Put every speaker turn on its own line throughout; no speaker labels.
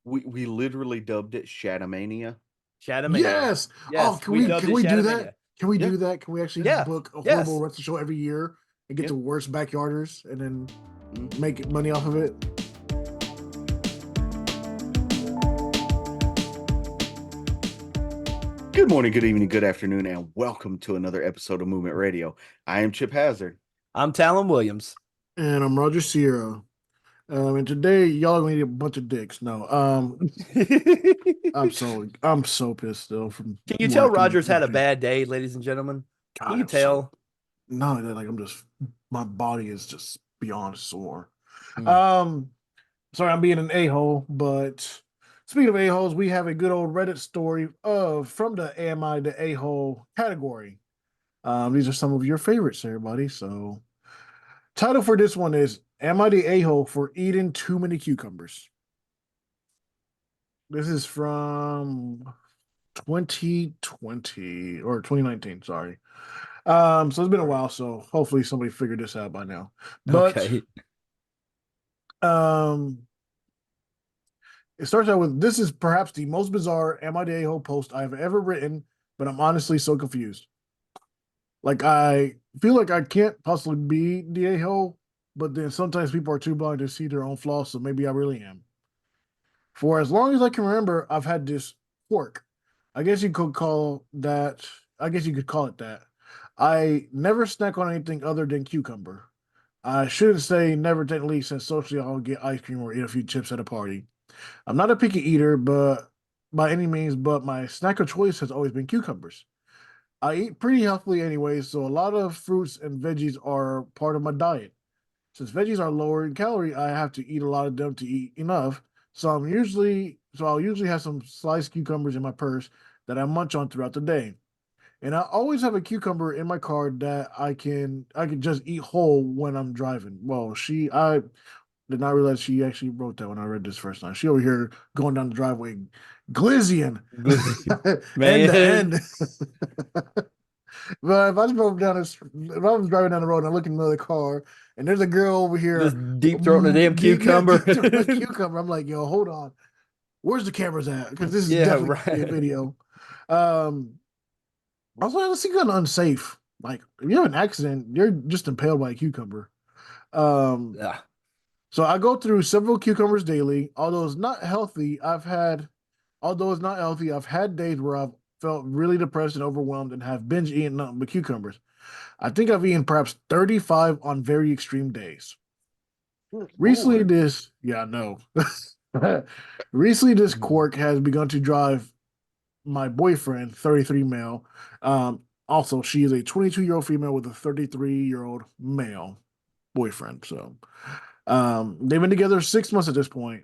We literally dubbed it Shadomania.
Shadowmania.
Yes. Oh,
Yes, we dubbed
can
it
we do that?
Shadowmania.
Can we
Yeah,
do that? Can we actually
yeah,
Yeah.
book a horrible
Yes.
wrestling show every year and get
yeah.
the worst backyarders and then
Mhm.
make money off of it?
Good morning, good evening, good afternoon, and welcome to another episode of Movement Radio. I am Chip Hazard.
I'm Talon Williams.
And I'm Roger Sierra. And today y'all gonna eat a bunch of dicks. No. I'm so pissed still from
Can you tell
work and
Rogers had a
everything.
bad day, ladies and gentlemen? Can
God,
you
I'm so
tell?
not only that, like I'm just my body is just beyond sore.
Mm.
Um Sorry, I'm being an a-hole, but speaking of a-holes, we have a good old Reddit story of from the Am I the A-hole category. These are some of your favorites, everybody. So, title for this one is Am I the A-hole for eating too many cucumbers? This is from 2020 or 2019, sorry. So it's been a while, so hopefully somebody figured this out by now. But
Okay.
um it starts out with this is perhaps the most bizarre Am I the A-hole post I have ever written, but I'm honestly so confused. Like I feel like I can't possibly be the a-hole, but then sometimes people are too blind to see their own flaws, so maybe I really am. For as long as I can remember, I've had this quirk. I guess you could call that. I guess you could call it that. I never snack on anything other than cucumber. I shouldn't say never technically, since socially I'll get ice cream or eat a few chips at a party. I'm not a picky eater, but by any means, but my snack of choice has always been cucumbers. I eat pretty healthily anyway, so a lot of fruits and veggies are part of my diet. Since veggies are lower in calorie, I have to eat a lot of them to eat enough. I'll usually have some sliced cucumbers in my purse that I munch on throughout the day. And I always have a cucumber in my car that I can just eat whole when I'm driving. Well, I did not realize she actually wrote that when I read this first time. She over here going down the driveway, glizzying, end to
Man,
end. But if I drove down this, if I was driving down the road and I look in another car and there's a girl over
just
here,
deep throating a damn cucumber.
deep through the cucumber, I'm like, yo, hold on, where's the cameras at? Because this is
Yeah,
definitely gonna be a
right.
video. Um, Also, let's see, kind of unsafe. Like, if you have an accident, you're just impaled by a cucumber. Um,
Yeah.
so I go through several cucumbers daily. Although it's not healthy, I've had days where I've felt really depressed and overwhelmed and have binge eaten nothing but cucumbers. I think I've eaten perhaps 35 on very extreme days.
Good
Recently,
Lord.
this, yeah, I know. Recently, this
Mhm.
quirk has begun to drive my boyfriend, 33 male. Also, she is a 22-year-old female with a 33-year-old male boyfriend. So, they've been together 6 months at this point.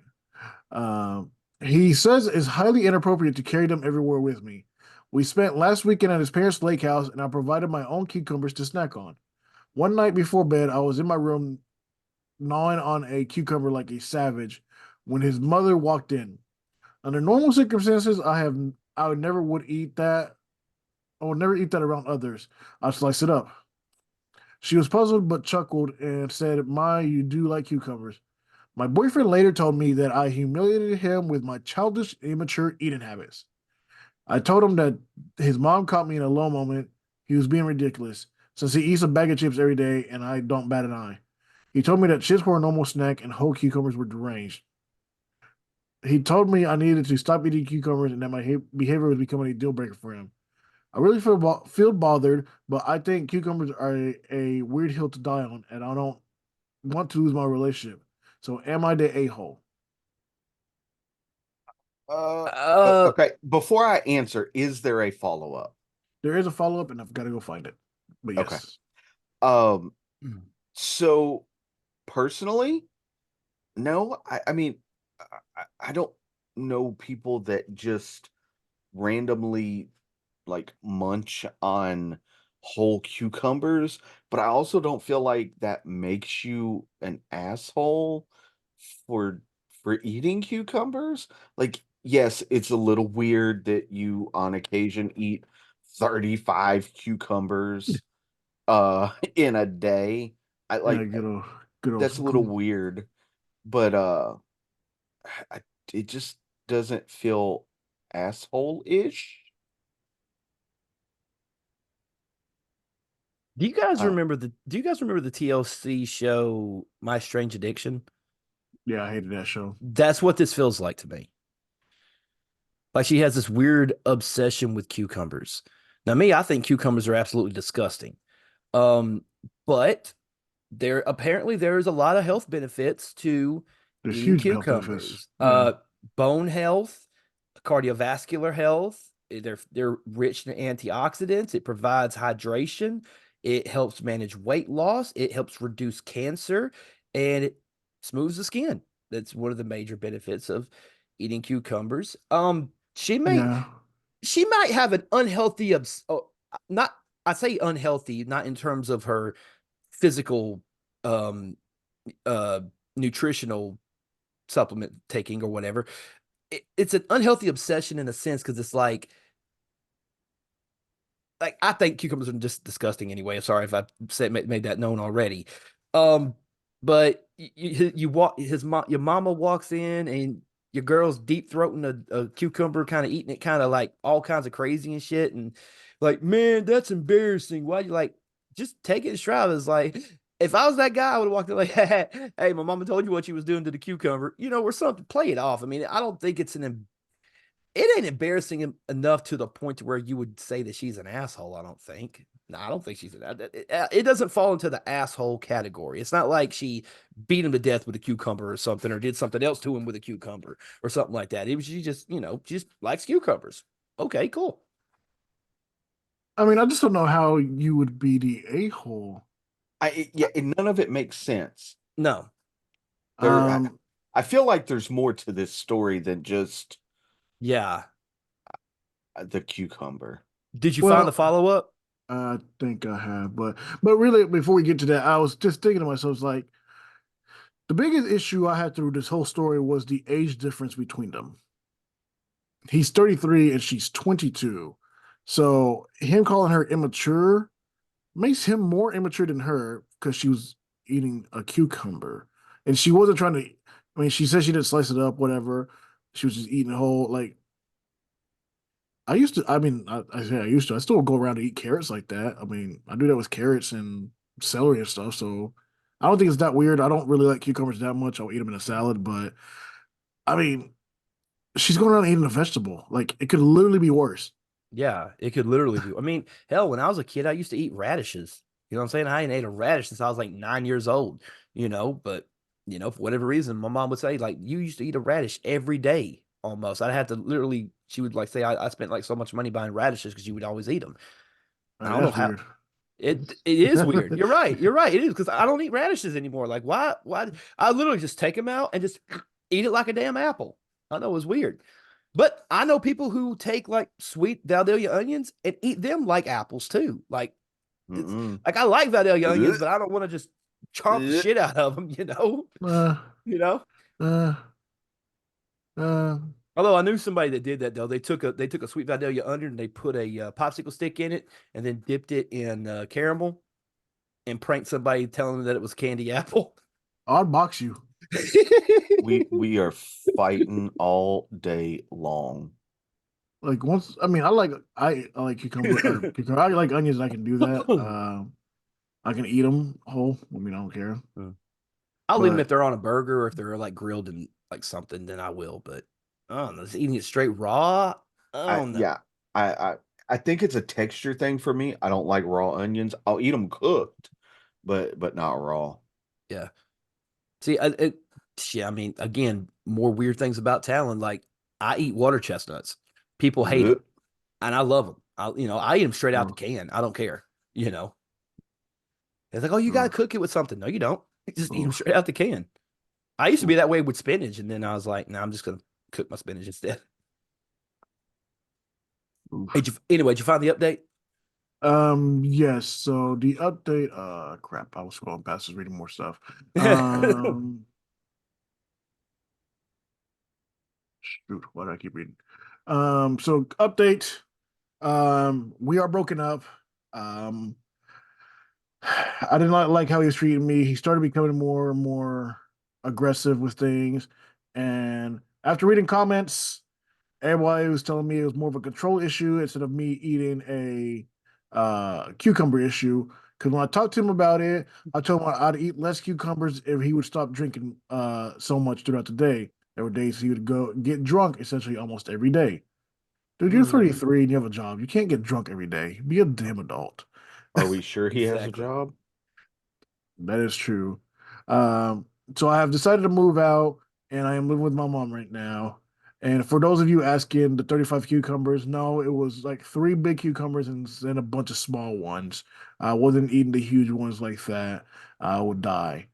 He says it's highly inappropriate to carry them everywhere with me. We spent last weekend at his parents' lake house, and I provided my own cucumbers to snack on. One night before bed, I was in my room gnawing on a cucumber like a savage when his mother walked in. Under normal circumstances, I would never would eat that. I would never eat that around others. I'd slice it up. She was puzzled but chuckled and said, "My, you do like cucumbers." My boyfriend later told me that I humiliated him with my childish, immature eating habits. I told him that his mom caught me in a low moment. He was being ridiculous since he eats a bag of chips every day and I don't bat an eye. He told me that chips were a normal snack and whole cucumbers were deranged. He told me I needed to stop eating cucumbers and that my behavior was becoming a deal breaker for him. I really feel bothered, but I think cucumbers are a weird hill to die on, and I don't want to lose my relationship. So, am I the a-hole?
Uh,
Okay. Before I answer, is there a follow-up?
There is a follow up, and I've got to go find it. But
Okay.
yes,
Um, so personally, no, I mean, I don't know people that just randomly like munch on whole cucumbers, but I also don't feel like that makes you an asshole for eating cucumbers. Like, yes, it's a little weird that you on occasion eat 35 cucumbers in a day. I
yeah,
like
good
that's a
old
little
goop.
weird, but I, it just doesn't feel asshole-ish. Uh,
Do you guys remember the TLC show My Strange Addiction?
Yeah, I hated that show.
That's what this feels like to me. Like she has this weird obsession with cucumbers. Now, me, I think cucumbers are absolutely disgusting. Um, but there is a lot of health benefits to
There's
eating
huge health benefits.
cucumbers.
Yeah,
Bone health, cardiovascular health. They're rich in antioxidants. It provides hydration. It helps manage weight loss. It helps reduce cancer, and it smooths the skin. That's one of the major benefits of eating cucumbers.
yeah.
She might have an unhealthy not I say unhealthy, not in terms of her physical um uh nutritional supplement taking or whatever. It's an unhealthy obsession in a sense because it's like I think cucumbers are just disgusting anyway. Sorry if I made that known already. Um, but you walk your mama walks in and your girl's deep throating a cucumber, kind of eating it, kind of like all kinds of crazy and shit, and like, man, that's embarrassing. Why you like just take it and try it? It's like if I was that guy, I would have walked in like, hey, my mama told you what she was doing to the cucumber, or something. Play it off. I mean, I don't think it ain't embarrassing enough to the point to where you would say that she's an asshole. I don't think. No, I don't think she's an. It doesn't fall into the asshole category. It's not like she beat him to death with a cucumber or something, or did something else to him with a cucumber or something like that. It was she just likes cucumbers. Okay, cool.
I mean, I just don't know how you would be the a-hole.
yeah, and none of it makes sense.
No,
There,
Um,
I feel like there's more to this story than just
yeah.
the cucumber.
Did you find the
well,
follow up?
I think I have, but really, before we get to that, I was just thinking to myself, like, the biggest issue I had through this whole story was the age difference between them. He's 33 and she's 22. So him calling her immature makes him more immature than her because she was eating a cucumber. And she wasn't trying to, I mean, she said she didn't slice it up, whatever. She was just eating a whole, like, I used to, I mean, I say I used to, I still go around to eat carrots like that. I mean, I do that with carrots and celery and stuff. So I don't think it's that weird. I don't really like cucumbers that much. I'll eat them in a salad, but I mean, she's going around eating a vegetable. Like, it could literally be worse.
Yeah, it could literally be. I mean, hell, when I was a kid, I used to eat radishes. You know what I'm saying? I ain't ate a radish since I was like 9 years old, but for whatever reason, my mom would say, like, you used to eat a radish every day almost. I'd have to literally, she would like say, I spent like so much money buying radishes because you would always eat them. I don't know
That's
how
weird.
it is weird. You're right. You're right. It is because I don't eat radishes anymore. Like, why? Why? I literally just take them out and just eat it like a damn apple. I know it's weird. But I know people who take like sweet Vidalia onions and eat them like apples too. Like it's
Mm-mm.
like I like Vidalia onions,
Ugh.
but I don't want to just chomp the
Ugh.
shit out of them, you know?
Uh,
You know?
uh, uh,
Although I knew somebody that did that though. They took a sweet Vidalia onion and they put a popsicle stick in it and then dipped it in caramel and pranked somebody telling them that it was candy apple.
I'll box you.
We are fighting all day long.
Like once, I mean, I like cucumber. I like onions. I can do that. I can eat them whole. I mean, I don't care.
I'll eat them if
But
they're on a burger or if they're like grilled and like something, then I will. But I don't know, just eating it straight raw. I
I
don't know.
yeah, I I I think it's a texture thing for me. I don't like raw onions. I'll eat them cooked, but not raw.
Yeah. See, yeah, I mean, again, more weird things about Talon. Like, I eat water chestnuts. People hate
Ugh.
them, and I love them. I eat them straight out the
uh,
can. I don't care. It's like, oh, you
uh,
gotta cook it with something. No, you don't. You just eat them
oof,
straight out the can. I used to be
oof,
that way with spinach, and then I was like, no, I'm just gonna cook my spinach instead.
oof.
Anyway, did you find the update?
Yes. So the update. Crap. I was scrolling past, just reading more stuff. Um, Shoot. Why do I keep reading? So update. We are broken up. Um, I did not like how he was treating me. He started becoming more and more aggressive with things. And after reading comments, everybody was telling me it was more of a control issue instead of me eating a cucumber issue. Because when I talked to him about it, I told him I'd eat less cucumbers if he would stop drinking so much throughout the day. There were days he would go get drunk essentially almost every day. Dude, you're
Mm,
33 and you have a job. You can't get drunk every day. Be a damn adult.
Are we sure he has a
exactly.
job?
That is true. Um, so I have decided to move out, and I am living with my mom right now. And for those of you asking, the 35 cucumbers, no, it was like three big cucumbers and a bunch of small ones. I wasn't eating the huge ones like that. I would die.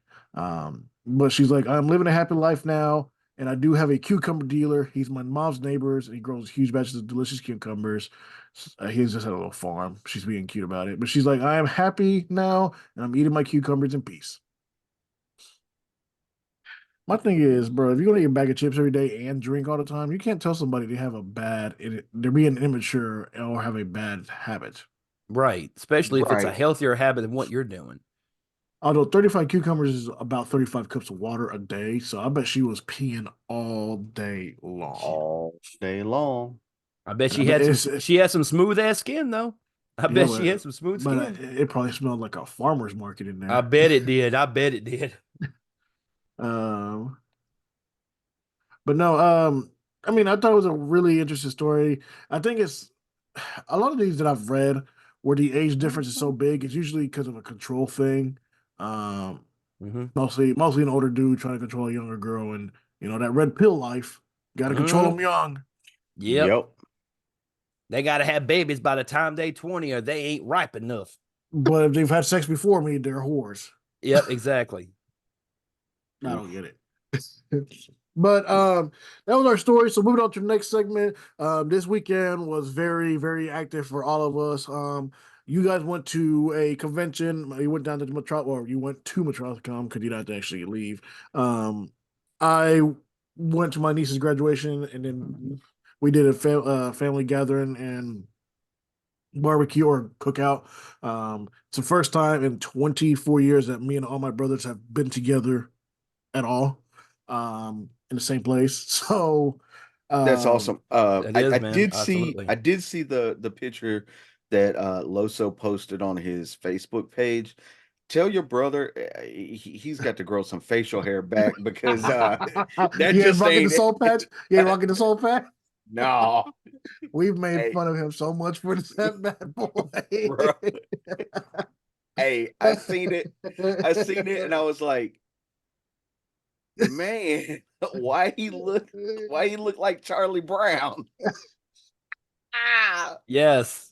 But she's like, I'm living a happy life now, and I do have a cucumber dealer. He's my mom's neighbors, and he grows huge batches of delicious cucumbers. He's just had a little farm. She's being cute about it. But she's like, I am happy now, and I'm eating my cucumbers in peace. My thing is, bro, if you're gonna eat a bag of chips every day and drink all the time, you can't tell somebody they have a they're being immature or have a bad habit.
Right. Especially if it's a
Right.
healthier habit than what you're doing.
Although 35 cucumbers is about 35 cups of water a day, so I bet she was peeing all day long.
All day long.
I bet
And I bet
she had some smooth ass skin though. I
yeah,
bet she had some smooth skin.
it probably smelled like a farmer's market in
I
there.
bet it did. I bet it did.
Um, But no, I mean, I thought it was a really interesting story. I think it's a lot of these that I've read where the age difference is so big, it's usually because of a control thing. Um,
Hmm.
mostly an older dude trying to control a younger girl, and that red pill life. Got to control
Hmm.
them young.
Yep.
Yep.
They gotta have babies by the time they 20 or they ain't ripe enough.
But if they've had sex before me, they're whores.
Yep, exactly.
I
Oof.
don't get it. But that was our story. So moving on to the next segment. This weekend was very, very active for all of us. You guys went to a convention. You went down to or you went to Metrotham Con because you didn't have to actually leave. I went to my niece's graduation, and then we did a family gathering and barbecue or cookout. It's the first time in 24 years that me and all my brothers have been together at all in the same place. So,
That's
um,
awesome.
That is, man. Absolutely.
I did see the picture that Loso posted on his Facebook page. Tell your brother he's got to grow some facial hair back because that
you ain't
just
rocking the
ain't
soul patch. You ain't rocking the soul patch.
no.
We've made
Hey,
fun of him so much for that bad
bro.
boy.
Hey, I seen it. I seen it and I was like, man, why he look like Charlie Brown? Ah.
Yes.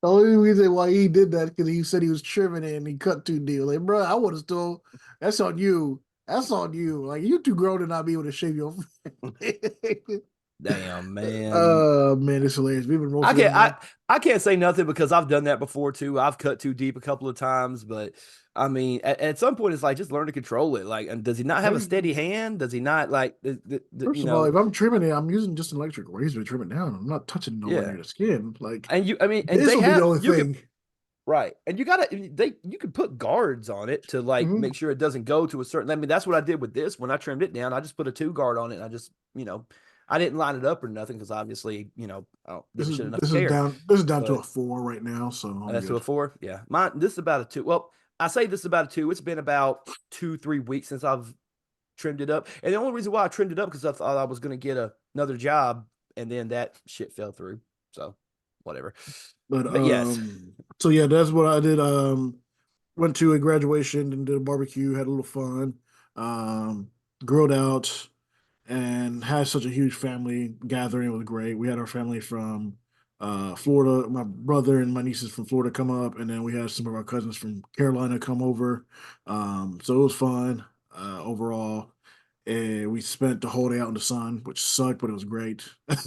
The only reason why he did that because he said he was trimming it and he cut too deep. Like, bro, I would have still. That's on you. That's on you. Like, you too grown to not be able to shave your.
Damn, man.
Man, it's hilarious. We've been
I
roasting
can't
him now.
I can't say nothing because I've done that before too. I've cut too deep a couple of times, but I mean, at some point, it's like just learn to control it. Like, and does he not have a steady hand? Does he not like,
First of all, if I'm trimming it, I'm using just an electric razor to trim it down. I'm not touching nowhere
yeah.
near the skin. Like
And you, I mean, and
this
they
will be the
have
only
you could
thing.
right, and you could put guards on it to like
Mhm.
make sure it doesn't go to a certain. I mean, that's what I did with this when I trimmed it down. I just put a two guard on it, and I just I didn't line it up or nothing because obviously I don't give
This
a
is
shit enough to
this is
care.
down this is down to a
But
4 right now, so I'm
that's to a
good.
four. Yeah, mine. This is about a two. Well, I say this is about a two. It's been about 2 3 weeks since I've trimmed it up, and the only reason why I trimmed it up because I thought I was going to get another job, and then that shit fell through. So whatever.
But
But yes,
so yeah, that's what I did. Went to a graduation and did a barbecue, had a little fun, um, grilled out, and had such a huge family gathering. It was great. We had our family from Florida. My brother and my nieces from Florida come up, and then we had some of our cousins from Carolina come over. So it was fun overall. And we spent the whole day out in the sun, which sucked, but it was great.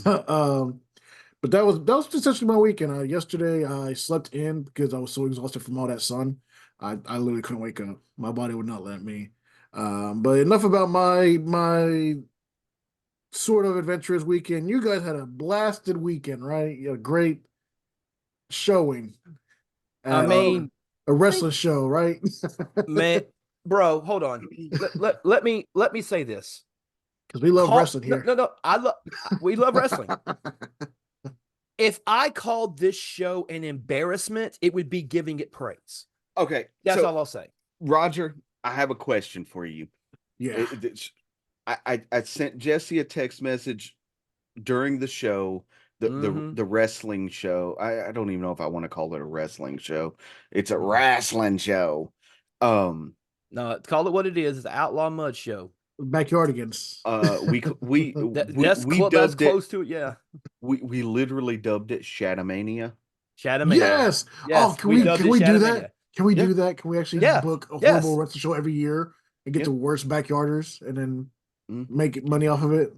um, but that was essentially my weekend. Yesterday I slept in because I was so exhausted from all that sun. I literally couldn't wake up. My body would not let me. But enough about my sort of adventurous weekend. You guys had a blasted weekend, right? You had a great showing
I
at
mean,
a wrestling show, right?
man, bro, hold on. Let me say this.
Because we love wrestling
No,
here.
no, no. We love wrestling. If I called this show an embarrassment, it would be giving it praise.
Okay,
That's
so
all I'll say.
Roger, I have a question for you.
Yeah.
I sent Jesse a text message during the show, the wrestling show. I don't even know if I want to call it a wrestling show. It's a wrestling show.
No, call it what it is. It's an outlaw mud show.
Backyardigans.
We
That's
dubbed it.
close to it. Yeah.
We literally dubbed it Shadomania.
Shadowmania.
Yes. Oh,
Yes, we dubbed
can
it
we do
Shadowmania.
that? Can we
Yeah,
do that? Can we actually
Yeah.
book a
Yes.
horrible wrestling show every year and get
yeah.
the worst backyarders and then
Mm.
make money off of it?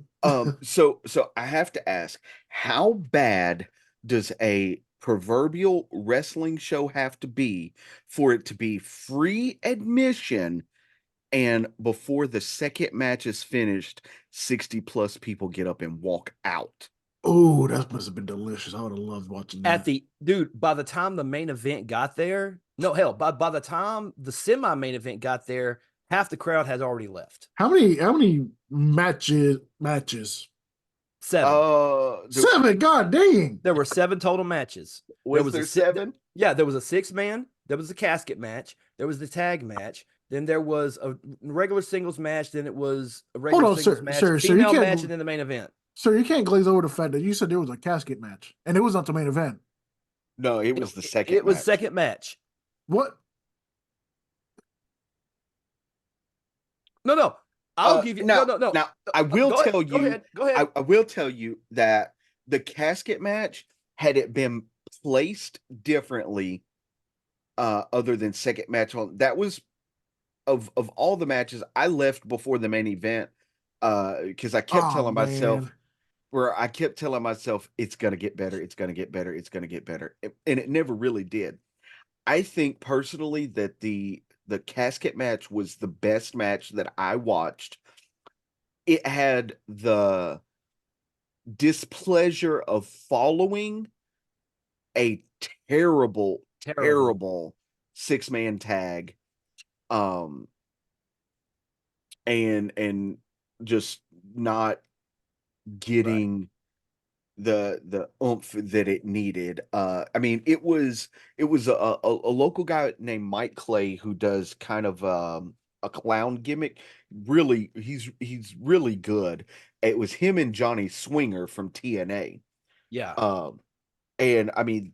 So I have to ask, how bad does a proverbial wrestling show have to be for it to be free admission, and before the second match is finished, 60 plus people get up and walk out?
Oh, that must have been delicious. I would have loved watching that.
By the time the main event got there, no, hell, by the time the semi-main event got there, half the crowd has already left.
How many matches?
7.
Seven. God dang.
There were 7 total matches.
Was there 7?
Yeah, there was a 6-man. There was a casket match. There was the tag match. Then there was a regular singles match. Then it was a regular singles match, female match, and then the main event.
Sir, you can't glaze over the fact that you said there was a casket match, and it was not the main event.
No, it was the second.
It was second match.
What?
No. I'll give you no.
Now I will tell you.
Go ahead.
I will tell you that the casket match, had it been placed differently, other than second match on, that was of all the matches I left before the main event, because I kept telling myself, it's gonna get better, it's gonna get better, it's gonna get better, and it never really did. I think personally that the casket match was the best match that I watched. It had the displeasure of following a terrible 6-man tag, and just not getting the oomph that it needed. I mean, it was a local guy named Mike Clay who does kind of a clown gimmick. Really, he's really good. It was him and Johnny Swinger from TNA.
Yeah.
And I mean,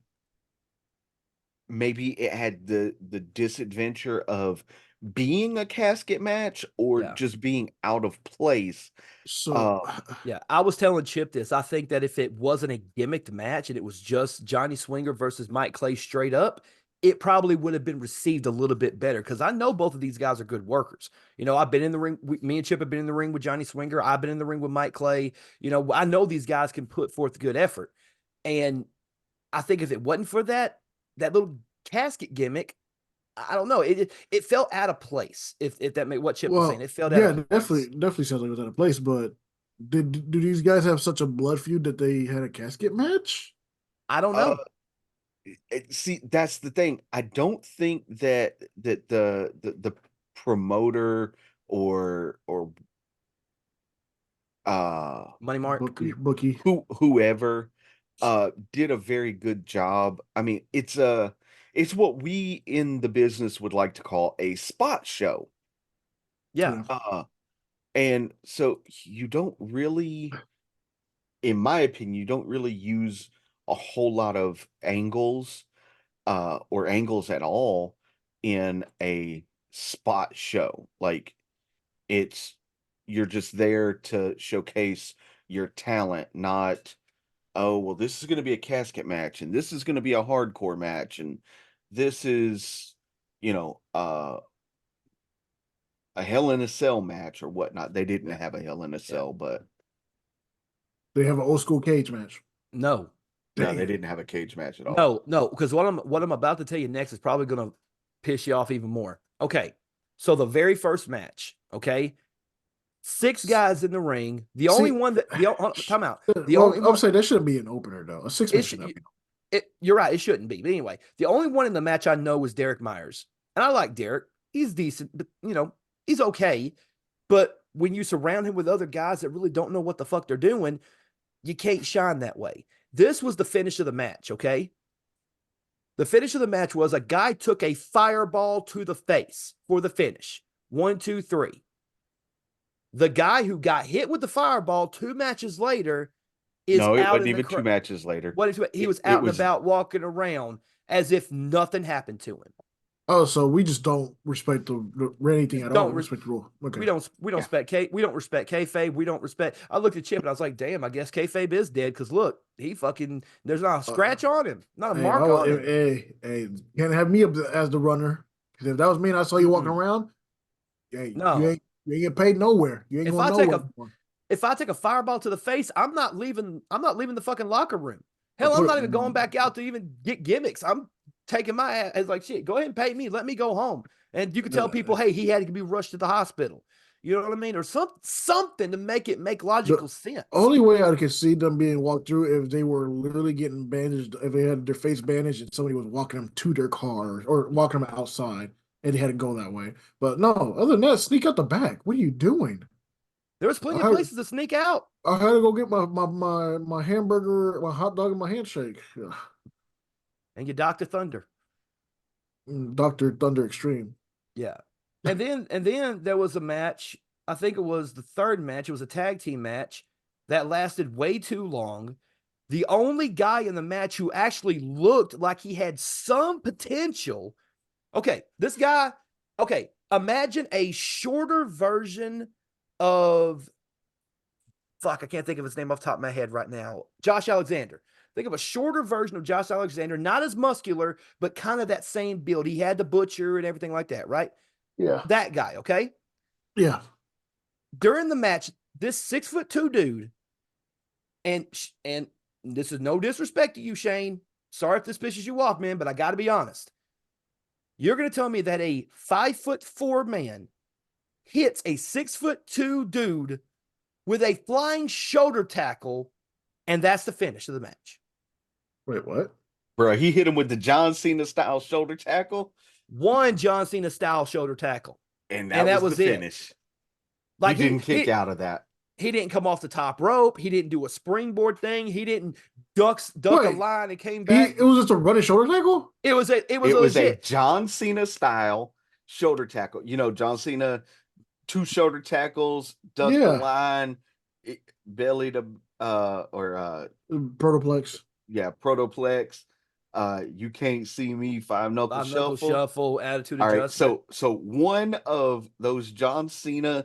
maybe it had the disadventure of being a casket match, or just being out of place.
So
yeah, I was telling Chip this. I think that if it wasn't a gimmicked match and it was just Johnny Swinger versus Mike Clay straight up, it probably would have been received a little bit better, because I know both of these guys are good workers. You know, I've been in the ring. Me and Chip have been in the ring with Johnny Swinger. I've been in the ring with Mike Clay. You know, I know these guys can put forth good effort. And I think if it wasn't for that little casket gimmick, I don't know. It felt out of place. If that made what Chip was saying, it felt out of place.
definitely sounds like it was out of place. But do these guys have such a blood feud that they had a casket match?
I don't know.
See, that's the thing. I don't think that the promoter or
Money Mark,
bookie,
whoever did a very good job. I mean, it's what we in the business would like to call a spot show.
Yeah.
And so you don't really, in my opinion, you don't really use a whole lot of angles, or angles at all, in a spot show. Like, you're just there to showcase your talent, not, oh, well, this is going to be a casket match, and this is going to be a hardcore match, and this is, a Hell in a Cell match or whatnot. They didn't have a Hell in a Cell, but
they have an old school cage match.
No,
they didn't have a cage match at all.
No, because what I'm about to tell you next is probably going to piss you off even more. Okay, so the very first match, okay, 6 guys in the ring. The only one that time out.
I'm saying that shouldn't be an opener though. A 6-man should not be.
You're right. It shouldn't be. But anyway, the only one in the match I know was Derek Myers, and I like Derek. He's decent, but he's okay. But when you surround him with other guys that really don't know what the fuck they're doing, you can't shine that way. This was the finish of the match, okay? The finish of the match was a guy took a fireball to the face for the finish. 1, 2, 3. The guy who got hit with the fireball 2 matches later is
No, it
out
wasn't
in the
even 2 matches later.
he was
It
out and
was
about walking around as if nothing happened to him.
Oh, so we just don't respect the anything at all.
Don't
We respect the rule. Okay.
we don't
Yeah.
respect we don't respect kayfabe. We don't respect. I looked at Chip and I was like, damn, I guess kayfabe is dead because look, he fucking there's not a scratch on him, not a
Hey,
mark on him.
hey, can't have me up as the runner. Because if that was me and I saw you walking around, hey,
No.
you ain't get paid nowhere. You ain't
If
going
I take
nowhere.
if I take a fireball to the face, I'm not leaving the fucking locker room. Hell,
Put
I'm
it-
not even going back out to even get gimmicks. I'm taking my ass as like shit. Go ahead and pay me. Let me go home. And you can tell people, hey, he had to be rushed to the hospital. You know what I mean? Or something to make it make logical sense.
Only way I could see them being walked through if they were literally getting bandaged, if they had their face bandaged and somebody was walking them to their car or walking them outside and they had to go that way. But no, other than that, sneak out the back. What are you doing?
There was plenty of places to sneak out.
I had to go get my hamburger, my hot dog, and my handshake. Yeah.
And you Dr. Thunder.
Dr. Thunder Extreme.
Yeah. And then there was a match. I think it was the third match. It was a tag team match that lasted way too long. The only guy in the match who actually looked like he had some potential. Okay, this guy, okay, imagine a shorter version of fuck, I can't think of his name off the top of my head right now. Josh Alexander. Think of a shorter version of Josh Alexander, not as muscular, but kind of that same build. He had the butcher and everything like that, right?
Yeah.
That guy, okay?
Yeah.
During the match, this 6'2" dude, and this is no disrespect to you, Shane. Sorry if this pisses you off, man, but I got to be honest. You're going to tell me that a 5'4" man hits a 6'2" dude with a flying shoulder tackle, and that's the finish of the match.
Wait, what?
Bro, he hit him with the John Cena style shoulder tackle.
One John Cena style shoulder tackle.
And that was the finish.
Like
he didn't kick out of that.
He didn't come off the top rope. He didn't do a springboard thing. He didn't duck a line and came back.
It was just a running shoulder tackle?
It was a
John Cena style shoulder tackle. You know, John Cena, 2 shoulder tackles, duck the line, belly to
protoplex.
Yeah, protoplex. You can't see me, 5-knuckle
shuffle, attitude
all
adjustment.
Right, so one of those John Cena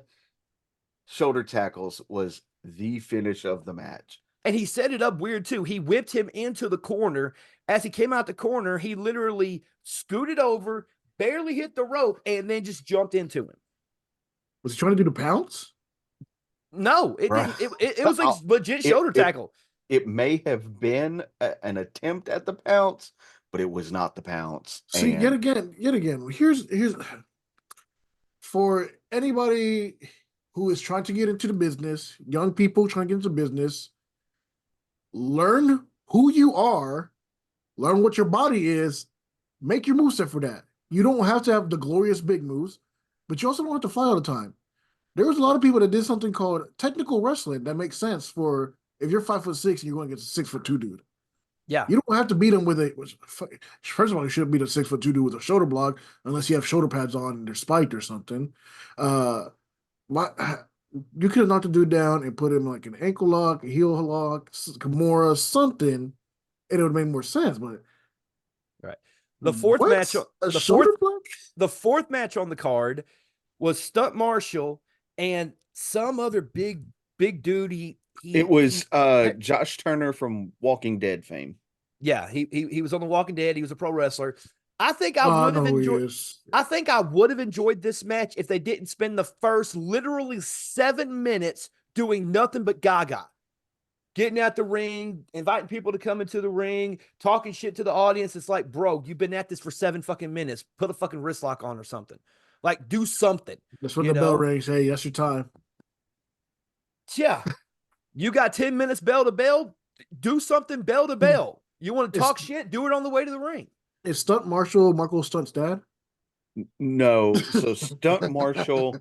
shoulder tackles was the finish of the match.
And he set it up weird too. He whipped him into the corner. As he came out the corner, he literally scooted over, barely hit the rope, and then just jumped into him.
Was he trying to do the pounce?
No, it didn't. It was like legit shoulder tackle.
It may have been an attempt at the pounce, but it was not the pounce.
See, yet again, here's for anybody who is trying to get into the business, young people trying to get into business, learn who you are, learn what your body is, make your moveset for that. You don't have to have the glorious big moves, but you also don't have to fly all the time. There was a lot of people that did something called technical wrestling that makes sense for if you're 5'6" and you're going against a 6'2" dude.
Yeah.
You don't have to beat him with first of all, you shouldn't beat a 6'2" dude with a shoulder block unless you have shoulder pads on and they're spiked or something. You could have knocked the dude down and put him like an ankle lock, a heel lock, Kimura, something, and it would have made more sense. But
right, the fourth match on the card was Stunt Marshall and some other big dude.
It was Josh Turner from Walking Dead fame.
Yeah, he was on The Walking Dead. He was a pro wrestler. I think I would have enjoyed. I think I would have enjoyed this match if they didn't spend the first literally 7 minutes doing nothing but gaga, getting out the ring, inviting people to come into the ring, talking shit to the audience. It's like, bro, you've been at this for 7 fucking minutes. Put a fucking wrist lock on or something. Like, do something.
That's when the bell rings. Hey, that's your time.
Yeah, you got 10 minutes bell to bell. Do something bell to bell. You want to talk shit? Do it on the way to the ring.
Is Stunt Marshall Marco Stunt's dad?
No. So Stunt Marshall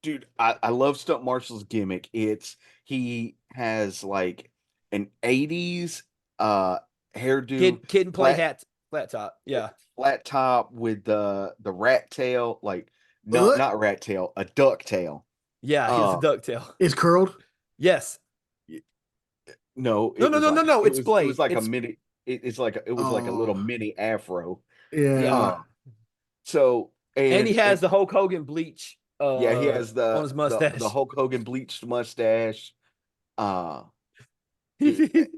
Dude, I love Stunt Marshall's gimmick. He has like an 80s hairdo,
Kid and play
flat
hat, flat top. Yeah.
flat top with the rat tail, like no,
Uh,
not rat tail, a duck tail.
Yeah, he has a
Uh
ducktail.
it's curled.
Yes.
no,
No, no, no, no, no. It's
it was
Blade.
like a
It's
mini it was like a little
Oh,
mini afro.
yeah.
yeah.
Uh so
And he has
and
the Hulk Hogan bleach
yeah, he has
on his
the
mustache.
Hulk Hogan bleached mustache. Uh it,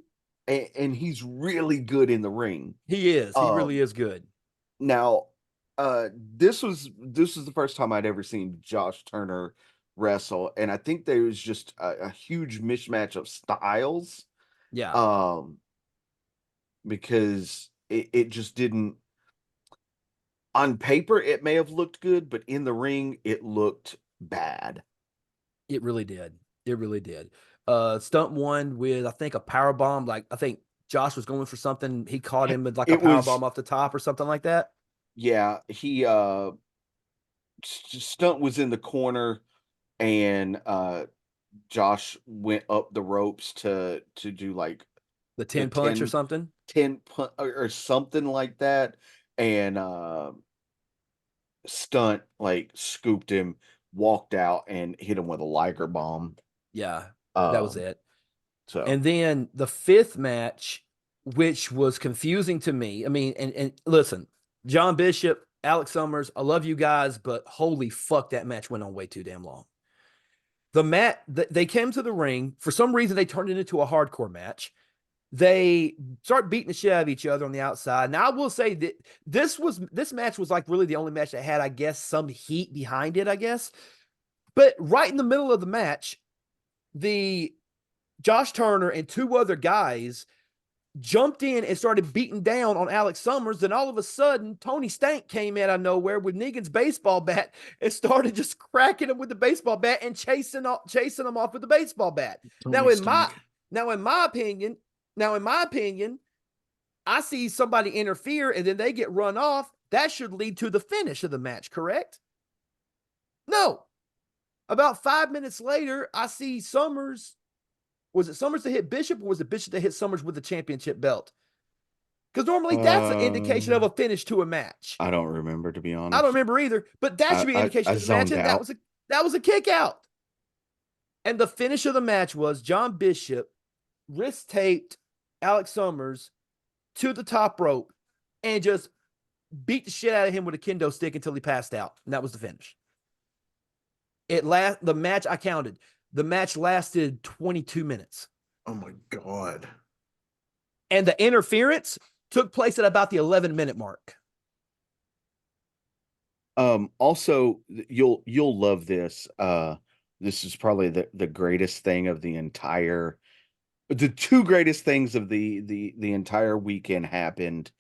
He
and he's really good in the ring.
is. He really
Um,
is good.
Now, this was the first time I'd ever seen Josh Turner wrestle, and I think there was just a huge mismatch of styles.
Yeah.
Um, because it just didn't on paper it may have looked good, but in the ring it looked bad.
It really did. It really did. Stunt one with I think a power bomb. Like I think Josh was going for something. He caught him with like a
It
power
was
bomb off the top or something like that.
yeah, he Stunt was in the corner and Josh went up the ropes to do like
The
the
10 punch or something.
10 or something like that, and Stunt like scooped him, walked out, and hit him with a Liger bomb.
Yeah, that was
Um,
it.
so
And then the fifth match, which was confusing to me. I mean, and listen, John Bishop, Alex Summers, I love you guys, but holy fuck, that match went on way too damn long. They came to the ring. For some reason, they turned it into a hardcore match. They start beating the shit out of each other on the outside. Now, I will say that this match was like really the only match that had, I guess, some heat behind it, I guess. But right in the middle of the match, the Josh Turner and two other guys jumped in and started beating down on Alex Summers. Then all of a sudden, Tony Stank came out of nowhere with Negan's baseball bat and started just cracking him with the baseball bat and chasing him off with the baseball bat.
Tony
Now, in my
Stank.
now in my opinion, now in my opinion, I see somebody interfere and then they get run off. That should lead to the finish of the match, correct? No. About 5 minutes later, I see Summers. Was it Summers that hit Bishop or was it Bishop that hit Summers with the championship belt? Because normally that's an indication of
um,
a finish to a match.
I don't remember, to be
I don't
honest.
remember either, but that should be an
I
indication of the match,
zoned
and
out.
that was a kick out. And the finish of the match was John Bishop wrist taped Alex Summers to the top rope and just beat the shit out of him with a kendo stick until he passed out. And that was the finish. The match I counted. The match lasted 22 minutes.
Oh my god.
And the interference took place at about the 11-minute mark.
Also, you'll love this. This is probably the greatest thing of the two greatest things of the entire weekend happened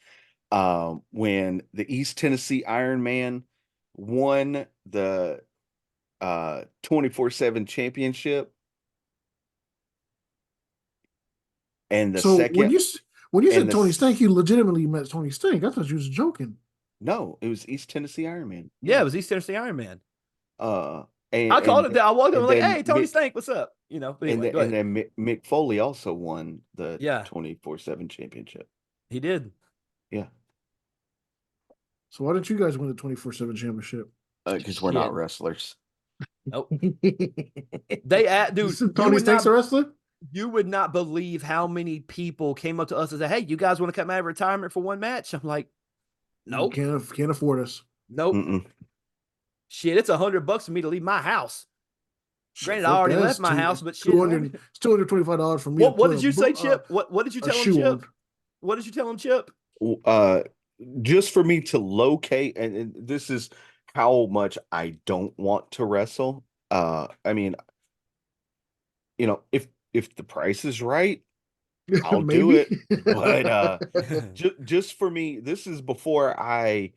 when the East Tennessee Iron Man won the 24/7 championship, and the
So
second
when you
and
said
the
Tony Stank, you legitimately meant Tony Stank. I thought you was joking.
no, it was East Tennessee Iron Man.
Yeah,
Yeah.
it was East Tennessee Iron Man.
Uh
I called him that. I walked up
and
like,
then
hey, Tony Stank, what's up? But anyway, go
and
ahead.
then Mick Foley also won the
Yeah,
24/7 championship.
he did.
Yeah.
So why didn't you guys win the 24/7 championship?
Because we're not
Shit.
wrestlers.
Nope. They dude,
Tony Stank's a wrestler?
you would not believe how many people came up to us and said, hey, you guys want to come out of retirement for one match? I'm like, nope,
Can't afford us.
nope.
Mm-mm.
Shit, it's $100 for me to leave my house.
Shit,
Granted, I
fuck
already
that.
left my house, but shit.
It's $225 for me to
What
put
did you say, Chip? What did you
a
tell him,
shoe
Chip?
on.
What did you tell him, Chip?
Uh, just for me to locate, and this is how much I don't want to wrestle. I mean, if the price is right, I'll do
Maybe.
it. But just for me, this is before I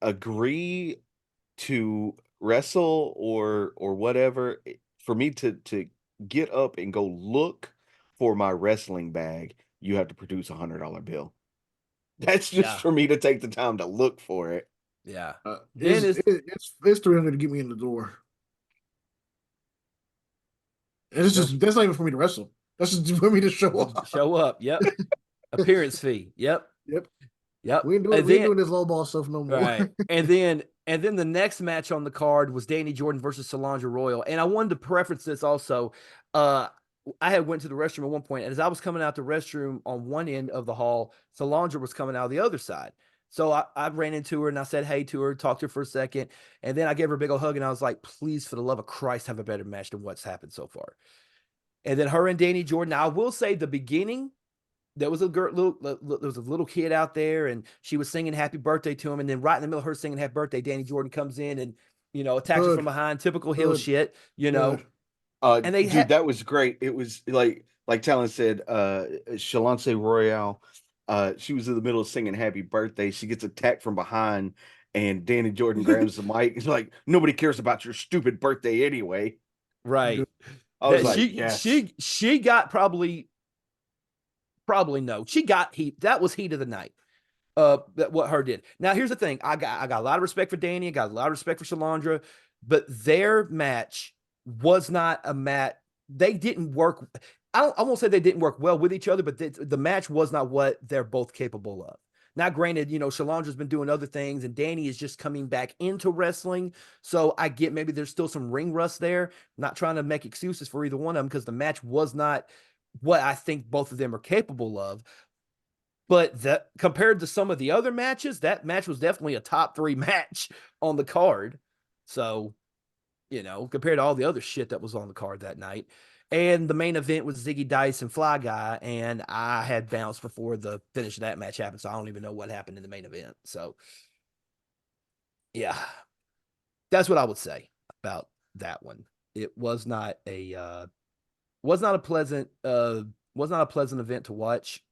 agree to wrestle or whatever. For me to get up and go look for my wrestling bag, you have to produce $100 bill. That's just
Yeah,
for me to take the time to look for it.
yeah. Then
it's
is
it's 300 to get me in the door. And it's
No,
just that's not even for me to wrestle. That's just for me to show
just
up.
show up. Yep. Appearance fee. Yep.
Yep.
Yep. And
We ain't
then
doing this low ball stuff no more.
right. And then the next match on the card was Danny Jordan versus Solange Royal. And I wanted to preference this also. I had went to the restroom at one point, and as I was coming out the restroom on one end of the hall, Solange was coming out the other side. So I ran into her and I said hey to her, talked to her for a second, and then I gave her a big old hug and I was like, please, for the love of Christ, have a better match than what's happened so far. And then her and Danny Jordan. Now, I will say the beginning, there was a girl, there was a little kid out there, and she was singing "Happy Birthday" to him. And then right in the middle of her singing "Happy Birthday," Danny Jordan comes in and attacks her from
Good,
behind, typical heel
good,
shit.
good.
And they
Dude,
had
that was great. It was like Talon said, Shalance Royale, she was in the middle of singing happy birthday. She gets attacked from behind, and Danny Jordan grabs the mic. It's like, nobody cares about your stupid birthday anyway.
right
Good.
I was
that
like,
she
yes.
she she got probably no, she got heat. That was heat of the night. That what her did. Now here's the thing. I got a lot of respect for Danny. I got a lot of respect for Shalandra, but their match was not a match. They didn't work. I won't say they didn't work well with each other, but the match was not what they're both capable of. Now, granted, Shalandra's been doing other things, and Danny is just coming back into wrestling. So I get maybe there's still some ring rust there. I'm not trying to make excuses for either one of them because the match was not what I think both of them are capable of. But that compared to some of the other matches, that match was definitely a top 3 match on the card. So, compared to all the other shit that was on the card that night. And the main event was Ziggy Dice and Fly Guy, and I had bounced before the finish of that match happened, so I don't even know what happened in the main event. So, yeah, that's what I would say about that one. It was not a pleasant was not a pleasant event to watch,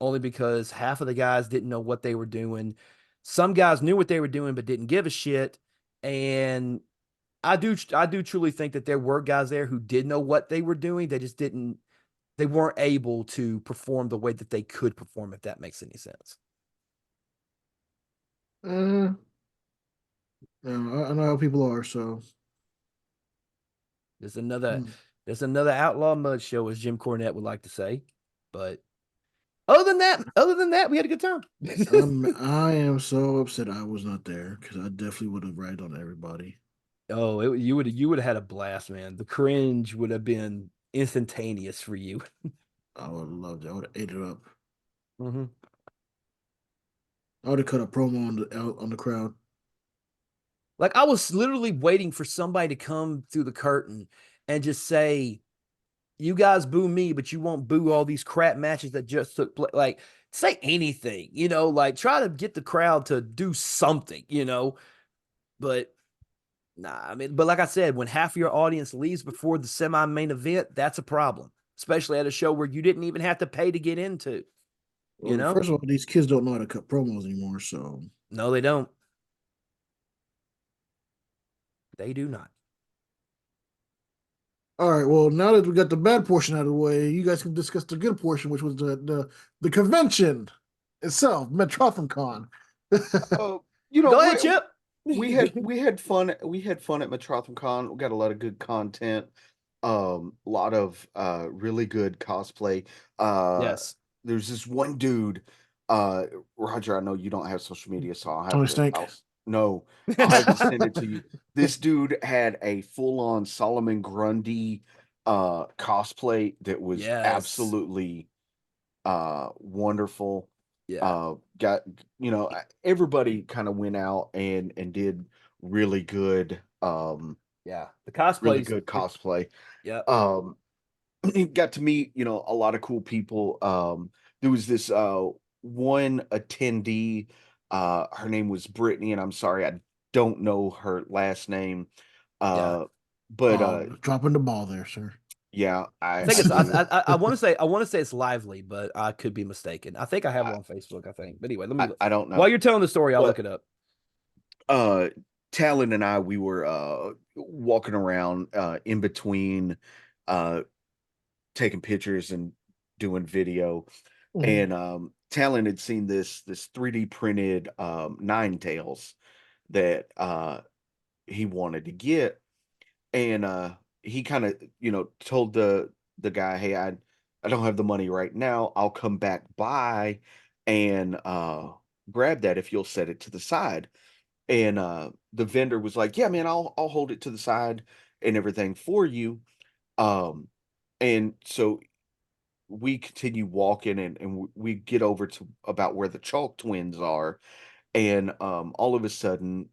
only because half of the guys didn't know what they were doing. Some guys knew what they were doing but didn't give a shit. And I do truly think that there were guys there who did know what they were doing. They weren't able to perform the way that they could perform, if that makes any sense.
Uh, I know how people are, so
There's another
hmm.
there's another outlaw mud show, as Jim Cornette would like to say. But other than that, we had a good time.
I am so upset I was not there because I definitely would have ragged on everybody.
Oh, you would have had a blast, man. The cringe would have been instantaneous for you.
I would have loved it. I would have ate it up.
Mm-hmm.
I would have cut a promo on the crowd.
Like I was literally waiting for somebody to come through the curtain and just say, "You guys boo me, but you won't boo all these crap matches that just took place." Like say anything, like try to get the crowd to do something. But nah, I mean, but like I said, when half of your audience leaves before the semi-main event, that's a problem, especially at a show where you didn't even have to pay to get into. You
Well,
know?
first of all, these kids don't know how to cut promos anymore, so
No, they don't. They do not.
all right. Well, now that we got the bad portion out of the way, you guys can discuss the good portion, which was the convention itself, Metrotham Con.
Oh,
Go ahead, Chip.
we had fun. We had fun at Metrotham Con. We got a lot of good content. A lot of really good cosplay. Uh,
Yes.
there's this one dude. Uh, Roger, I know you don't have social media, so I'll have
Tony
to.
Stank.
No, I'll have to send it to you. This dude had a full-on Solomon Grundy cosplay that was
Yes.
absolutely wonderful.
Yeah.
Got everybody kind of went out and did really good
Yeah. The
really
cosplays.
good cosplay.
Yep.
um got to meet a lot of cool people. There was this one attendee. Her name was Brittany, and I'm sorry, I don't know her last name.
Yeah.
uh but
Dropping the ball there, sir.
yeah,
I
I
think
I
it's
do.
I want to say it's lively, but I could be mistaken. I think I have it
I,
on Facebook, I think. But anyway, let me
I
look.
I don't
While
know,
you're telling the story, I'll look
but
it up.
uh Talon and I, we were walking around in between uh taking pictures and doing video,
Mhm.
and Talon had seen this 3D printed Nine Tails that he wanted to get, and he kind of, told the guy, "Hey, I don't have the money right now. I'll come back by and grab that if you'll set it to the side." And the vendor was like, "Yeah, man, I'll hold it to the side and everything for you." Um, and so we continue walking, and we get over to about where the Chalk twins are, and all of a sudden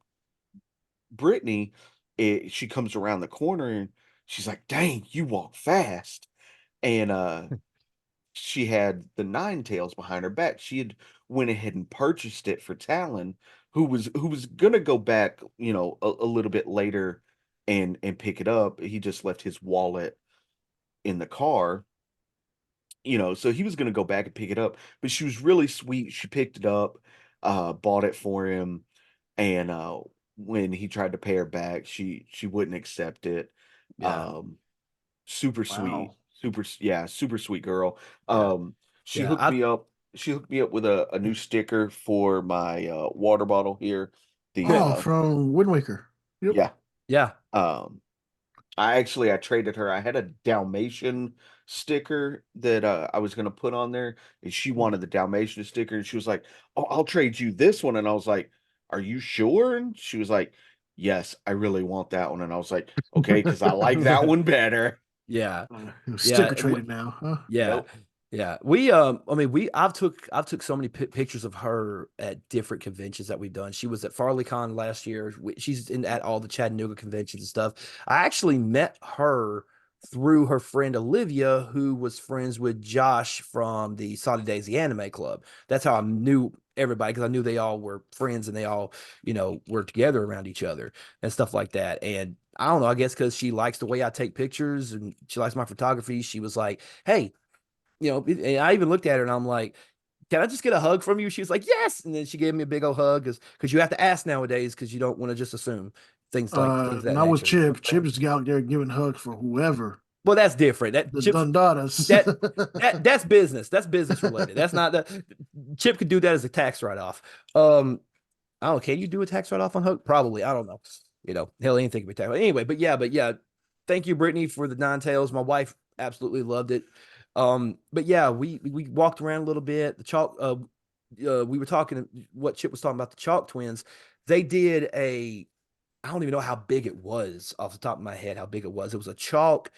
Brittany, she comes around the corner and she's like, "Dang, you walk fast." And she had the nine tails behind her back. She had went ahead and purchased it for Talon, who was gonna go back, a little bit later and pick it up. He just left his wallet in the car, so he was gonna go back and pick it up. But she was really sweet. She picked it up, bought it for him, and when he tried to pay her back, she wouldn't accept it.
Yeah.
Um, Super sweet,
Wow.
yeah, super sweet girl.
Yeah.
She
Yeah.
hooked me up. She hooked me up with a new sticker for my water bottle here. The
Oh, from Wind Waker. Yep.
Yeah.
Yeah.
Um, I traded her. I had a Dalmatian sticker that I was gonna put on there, and she wanted the Dalmatian sticker, and she was like, "Oh, I'll trade you this one." And I was like, "Are you sure?" And she was like, "Yes, I really want that one." And I was like, "Okay, because I like that one better."
Yeah.
Sticker
Yeah.
trading now, huh?
Yeah.
Yep.
Yeah. I mean, I've took so many pictures of her at different conventions that we've done. She was at FarleyCon last year. She's at all the Chattanooga conventions and stuff. I actually met her through her friend Olivia, who was friends with Josh from the Saudi Daisy Anime Club. That's how I knew everybody, because I knew they all were friends and they all, were together around each other and stuff like that. And I don't know, I guess because she likes the way I take pictures and she likes my photography, she was like, "Hey," and I even looked at her and I'm like, "Can I just get a hug from you?" She was like, "Yes." And then she gave me a big old hug, because you have to ask nowadays, because you don't want to just assume things of that
Not with
nature.
Chip. Chip is out there giving hugs for whoever.
Well, that's different. That
The
Chip's
Dundadas.
that that's business. That's business related. That's not that Chip could do that as a tax write off. I don't know. Can you do a tax write off on Hook? Probably. I don't know. Hell, anything can be tax. Anyway, but yeah. Thank you, Brittany, for the nine tails. My wife absolutely loved it. But yeah, we walked around a little bit. The chalk. We were talking what Chip was talking about, the chalk twins. They did a. I don't even know how big it was off the top of my head. How big it was? It was a chalk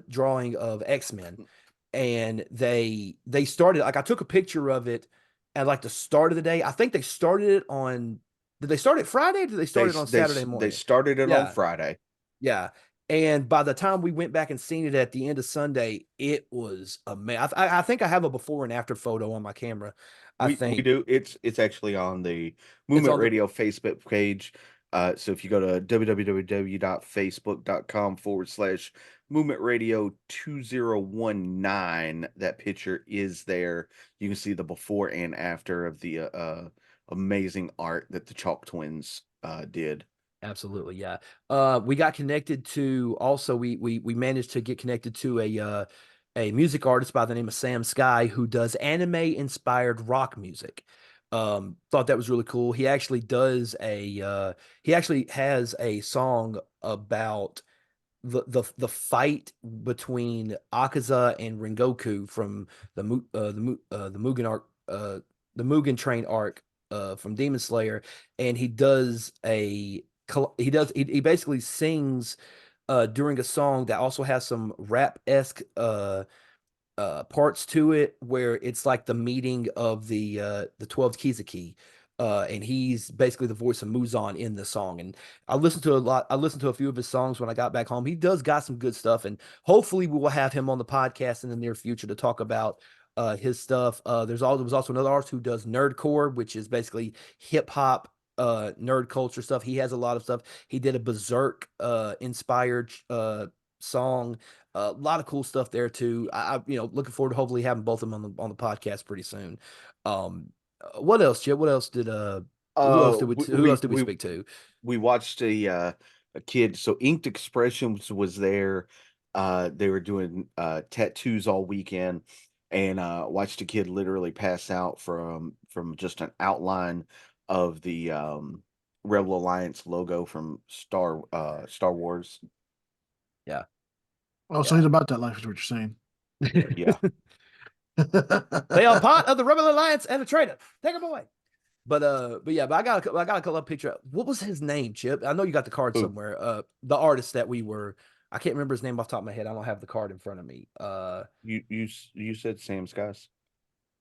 drawing of X-Men, and they started, like, I took a picture of it at like the start of the day. I think they started it on, did they start it Friday or did they
They
start it on Saturday
they
morning?
started it on
Yeah,
Friday.
yeah. And by the time we went back and seen it at the end of Sunday, it was amazing. I think I have a before and after photo on my camera. I
We
think
do. It's actually on the
it's
Movement
on the
Radio Facebook page. So if you go to www.facebook.com/Movement Radio 2019, that picture is there. You can see the before and after of the amazing art that the Chalk Twins did.
Absolutely, yeah. We got connected to, also we managed to get connected to a music artist by the name of Sam Sky, who does anime inspired rock music. Thought that was really cool. He actually has a song about the fight between Akaza and Rengoku from the Mugen arc, the Mugen Train arc, from Demon Slayer. And he basically sings during a song that also has some rap-esque parts to it, where it's like the meeting of the 12 Kizuki. And he's basically the voice of Muzan in the song. And I listened to a few of his songs when I got back home. He does got some good stuff, and hopefully we will have him on the podcast in the near future to talk about his stuff. There was also another artist who does nerdcore, which is basically hip hop nerd culture stuff. He has a lot of stuff. He did a Berserk inspired song, a lot of cool stuff there too. Looking forward to hopefully having both of them on the podcast pretty soon. Um, what else, Chip? What else did who else did we speak to?
We watched a kid. So Inked Expressions was there. They were doing tattoos all weekend, and watched a kid literally pass out from just an outline of the Rebel Alliance logo from Star Wars.
Yeah.
Oh, so
Yeah.
he's about that life, is what you're saying.
Yeah.
They are part of the Rebel Alliance and a traitor. Take them away. But yeah, but I got a couple of picture. What was his name, Chip? I know you got the card
Who?
somewhere. The artist that we were, I can't remember his name off the top of my head. I don't have the card in front of me.
You said Sam Skies.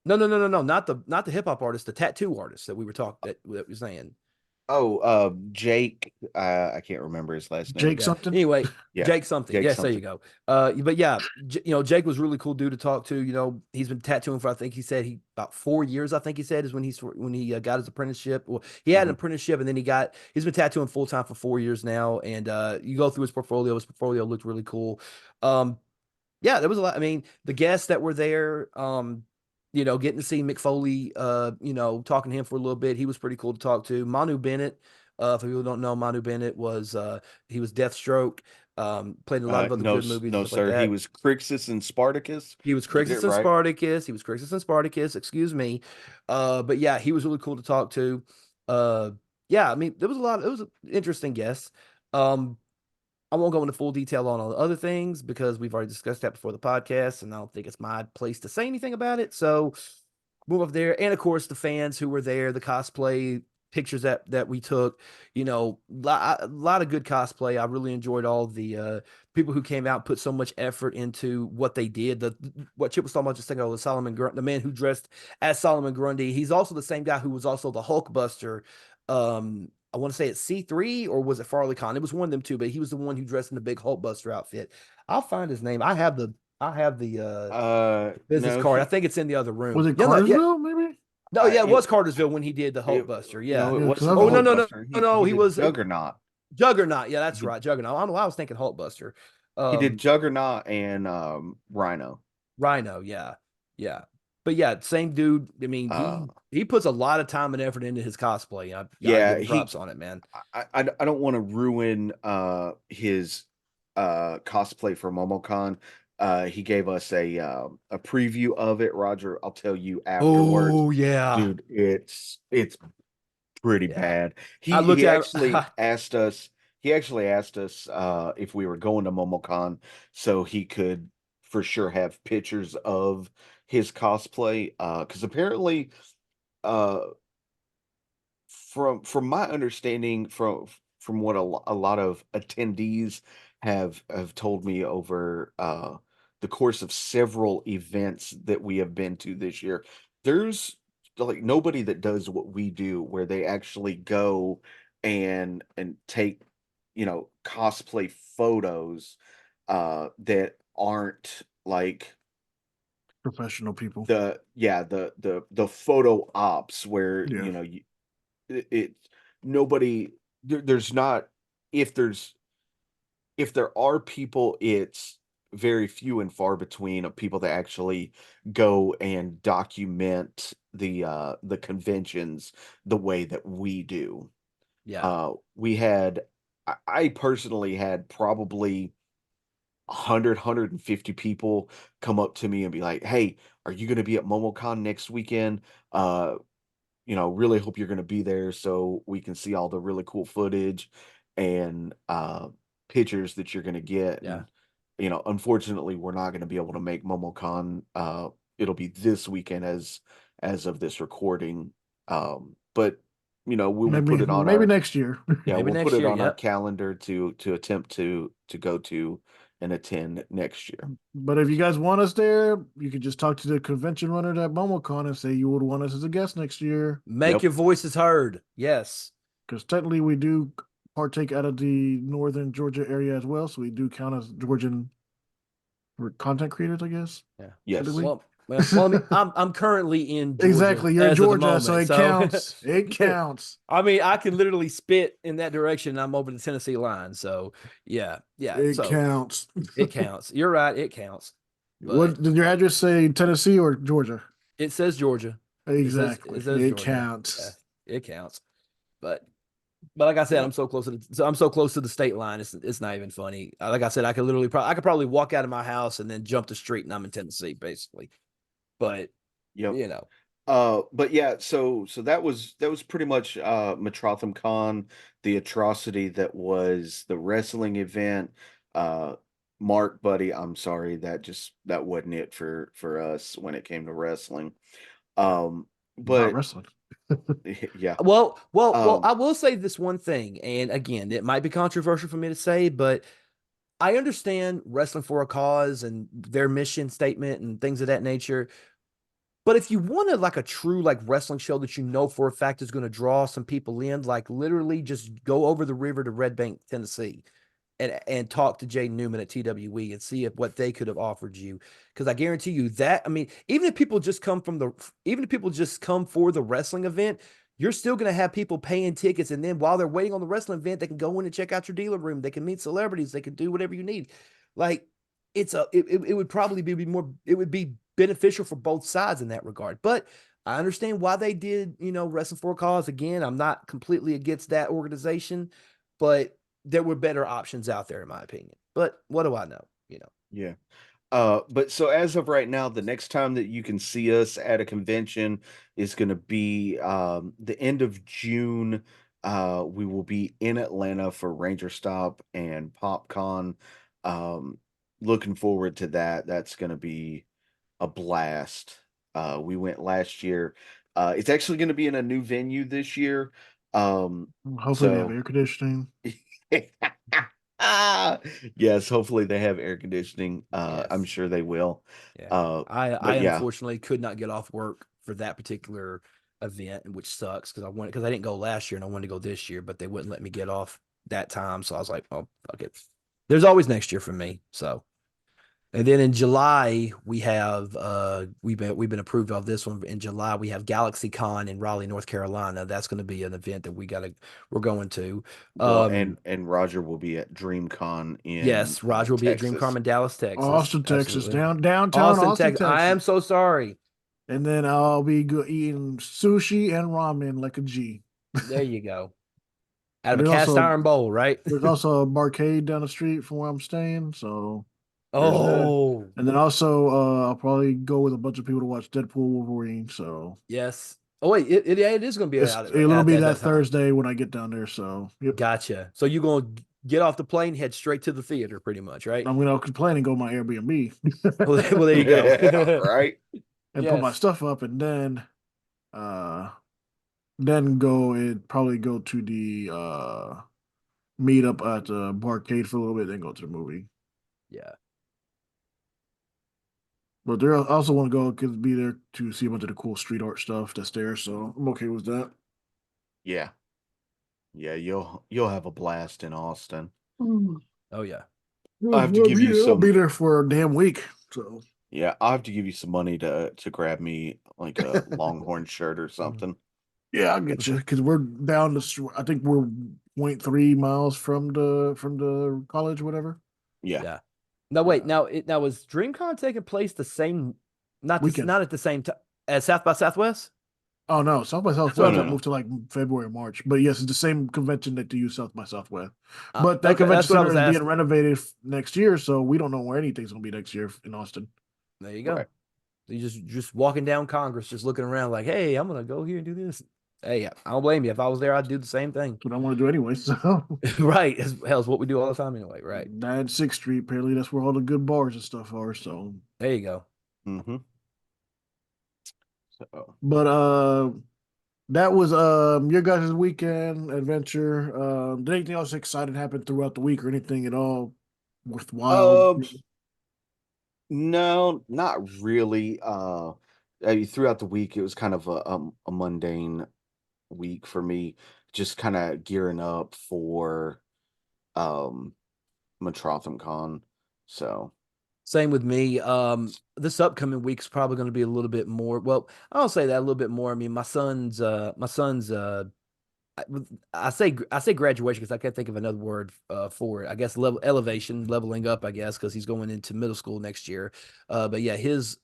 No, not the hip hop artist, the tattoo artist that we were talking that was saying.
Oh, Jake. I can't remember his last name.
Jake
Yeah.
something.
Anyway,
Yeah,
Jake something.
Jake
Yes, there you
something.
go. But yeah, Jake was really cool dude to talk to. He's been tattooing for I think he said he about 4 years. I think he said is when he got his apprenticeship. Well, he had an
Mhm.
apprenticeship and then he's been tattooing full time for 4 years now. And you go through his portfolio. His portfolio looked really cool. Um, yeah, there was a lot. I mean, the guests that were there, getting to see Mick Foley, talking to him for a little bit. He was pretty cool to talk to. Manu Bennett, for people who don't know, Manu Bennett he was Deathstroke, played in a lot of other
No,
good movies and
no,
stuff like
sir. He
that.
was Crixus and Spartacus.
He was
Get it
Crixus and
right.
Spartacus. He was Crixus and Spartacus, excuse me. But yeah, he was really cool to talk to. Uh, yeah, I mean, it was an interesting guest. Um, I won't go into full detail on all the other things because we've already discussed that before the podcast, and I don't think it's my place to say anything about it. So move up there, and of course the fans who were there, the cosplay pictures that we took. A lot of good cosplay. I really enjoyed all the people who came out and put so much effort into what they did. What Chip was talking about just thinking of the Solomon Grunt, the man who dressed as Solomon Grundy. He's also the same guy who was also the Hulkbuster. I want to say it's C3 or was it Farley Con? It was one of them two, but he was the one who dressed in the big Hulkbuster outfit. I'll find his name. I have the business
No,
card. I think it's in the other
Was
room.
it
Yeah, no, yeah.
Cartersville? Maybe.
No, yeah, it
it,
was Cartersville when he did the
it
Hulkbuster.
no,
Yeah.
it
Yeah, because
wasn't
I've
the
Oh no,
Hulkbuster.
no,
He
he
did
was
Juggernaut.
Juggernaut. Yeah, that's
He,
right, Juggernaut. I don't know why I was thinking Hulkbuster.
he did
Um,
Juggernaut and Rhino.
Rhino. Yeah, yeah. But yeah, same dude. I mean,
Uh,
he puts a lot of time and effort into his cosplay. I gotta give
yeah,
him props on it, man.
I don't want to ruin his cosplay for MomoCon. He gave us a preview of it, Roger. I'll tell you afterwards.
Oh yeah,
Dude, it's pretty
yeah.
bad.
I looked
He
at
actually asked us if we were going to MomoCon so he could for sure have pictures of his cosplay. Because apparently uh from my understanding from what a lot of attendees have told me over the course of several events that we have been to this year, there's like nobody that does what we do where they actually go and take cosplay photos that aren't like
Professional people.
the photo ops where
Yeah.
it nobody there's not if there's if there are people, it's very few and far between of people that actually go and document the conventions the way that we do.
yeah,
We had I personally had probably 150 people come up to me and be like, "Hey, are you going to be at MomoCon next weekend? Uh, really hope you're going to be there so we can see all the really cool footage and pictures that you're going to get."
yeah.
And unfortunately, we're not going to be able to make MomoCon. It'll be this weekend as of this recording. But we will put it on
Maybe
our
next year.
yeah,
Maybe
we'll put
next
it
year.
on our
Yep.
calendar to attempt to go to and attend next year.
But if you guys want us there, you could just talk to the convention runner at MomoCon and say you would want us as a guest next year.
Make
Yep.
your voices heard. Yes.
Because technically we do partake out of the northern Georgia area as well, so we do count as Georgian content creators, I guess.
Yeah.
Yes.
Typically.
Well, I mean, I'm currently in Georgia
Exactly. You're in
as of the
Georgia, so
moment.
it
So
counts. It counts.
I mean, I can literally spit in that direction. And I'm over the Tennessee line. So yeah, yeah.
It
So
counts.
it counts. You're right. It counts. But
What did your address say? Tennessee or Georgia?
it says Georgia.
Exactly.
It says
It
Georgia. Yeah,
counts.
it counts. But like I said,
Yep.
I'm so close to the state line. It's not even funny. Like I said, I could probably walk out of my house and then jump the street and I'm in Tennessee, basically. But
Yep.
you know,
But yeah, so that was pretty much Metrotham Con, the atrocity that was the wrestling event. Uh Mark, buddy, I'm sorry, that wasn't it for us when it came to wrestling.
Not
But
wrestling.
yeah.
Well,
Um,
I will say this one thing, and again, it might be controversial for me to say, but I understand wrestling for a cause and their mission statement and things of that nature. But if you wanted like a true like wrestling show that you know for a fact is going to draw some people in, like literally just go over the river to Red Bank, Tennessee, and talk to Jay Newman at TWE and see if what they could have offered you. Because I guarantee you that, I mean, even if people just come for the wrestling event, you're still going to have people paying tickets. And then while they're waiting on the wrestling event, they can go in and check out your dealer room. They can meet celebrities. They can do whatever you need. Like it would probably be more, it would be beneficial for both sides in that regard. But I understand why they did, Wrestling for a Cause. Again, I'm not completely against that organization, but there were better options out there, in my opinion. But what do I know?
yeah. But so as of right now, the next time that you can see us at a convention is going to be the end of June. We will be in Atlanta for Ranger Stop and PopCon. Um, Looking forward to that. That's going to be a blast. We went last year. It's actually going to be in a new venue this year.
Hopefully they have
So
air conditioning.
yes, hopefully they have air conditioning. I'm
Yes.
sure they will.
Yeah.
Uh,
I
but yeah,
unfortunately could not get off work for that particular event, which sucks because I didn't go last year and I wanted to go this year, but they wouldn't let me get off that time. So I was like, oh, fuck it. There's always next year for me. So and then in July we have we've been approved of this one. In July we have Galaxy Con in Raleigh, North Carolina. That's going to be an event that we're going to.
well,
Um
and Roger will be at DreamCon in
yes, Roger will be at
Texas.
DreamCon in Dallas, Texas.
Austin, Texas,
Absolutely.
downtown
Austin,
Austin,
Texas. I am
Texas.
so sorry.
And then I'll be eating sushi and ramen like a G.
There you go. Out of
And
a cast iron bowl, right?
there's also a barcade down the street from where I'm staying, so there's that.
Oh,
And then also I'll probably go with a bunch of people to watch Deadpool Wolverine. So
yes. Oh wait, yeah, it is going to be out
it'll
at,
be
at
that
that time.
Thursday when I get down there. So yep.
Gotcha. So you're going to get off the plane, head straight to the theater, pretty much, right?
I'm gonna complain and go to my Airbnb.
Well, there you
Yeah,
go.
right.
And put my
Yes.
stuff up and uh then go and probably go to the meet up at the barcade for a little bit, then go to the movie.
Yeah.
But there I also want to go because be there to see a bunch of the cool street art stuff that's there, so I'm okay with that.
Yeah, yeah. You'll have a blast in Austin.
Mm.
Oh yeah.
I have to give you
I'll be
some.
there for a damn week. So
Yeah, I have to give you some money to grab me like a Longhorn shirt or
Mhm.
something.
yeah, I'll get you because we're down to I think we're 0.3 miles from the college, whatever.
Yeah.
Yeah. No, wait.
Uh,
Now was DreamCon taking place the same,
Weekend.
not at the same time as South by Southwest?
Oh no, South by
That's what I
No,
Southwest
no,
got
thought.
no.
moved to like February, March. But yes, it's the same convention that they use South by Southwest. But that
Okay,
convention
that's what I
center
was
is being
asking.
renovated next year, so we don't know where anything's gonna be next year in Austin.
There you go.
Right.
So you just walking down Congress, just looking around like, hey, I'm gonna go here and do this. Hey, I don't blame you. If I was there, I'd do the same thing.
That's what I want to do anyway. So
Right. As hell is what we do all the time anyway. Right.
96th Street, apparently that's where all the good bars and stuff are. So
There you go.
Mm-hmm. So
but that was your guys' weekend adventure. Did anything else exciting happen throughout the week or anything at all worthwhile?
um no, not really. I mean, throughout the week it was kind of a mundane week for me, just kind of gearing up for um Metrotham Con. So
Same with me. This upcoming week's probably going to be a little bit more. Well, I don't say that a little bit more. I mean, my son's I, I say graduation because I can't think of another word for it. I guess leveling up. I guess because he's going into middle school next year. But yeah, his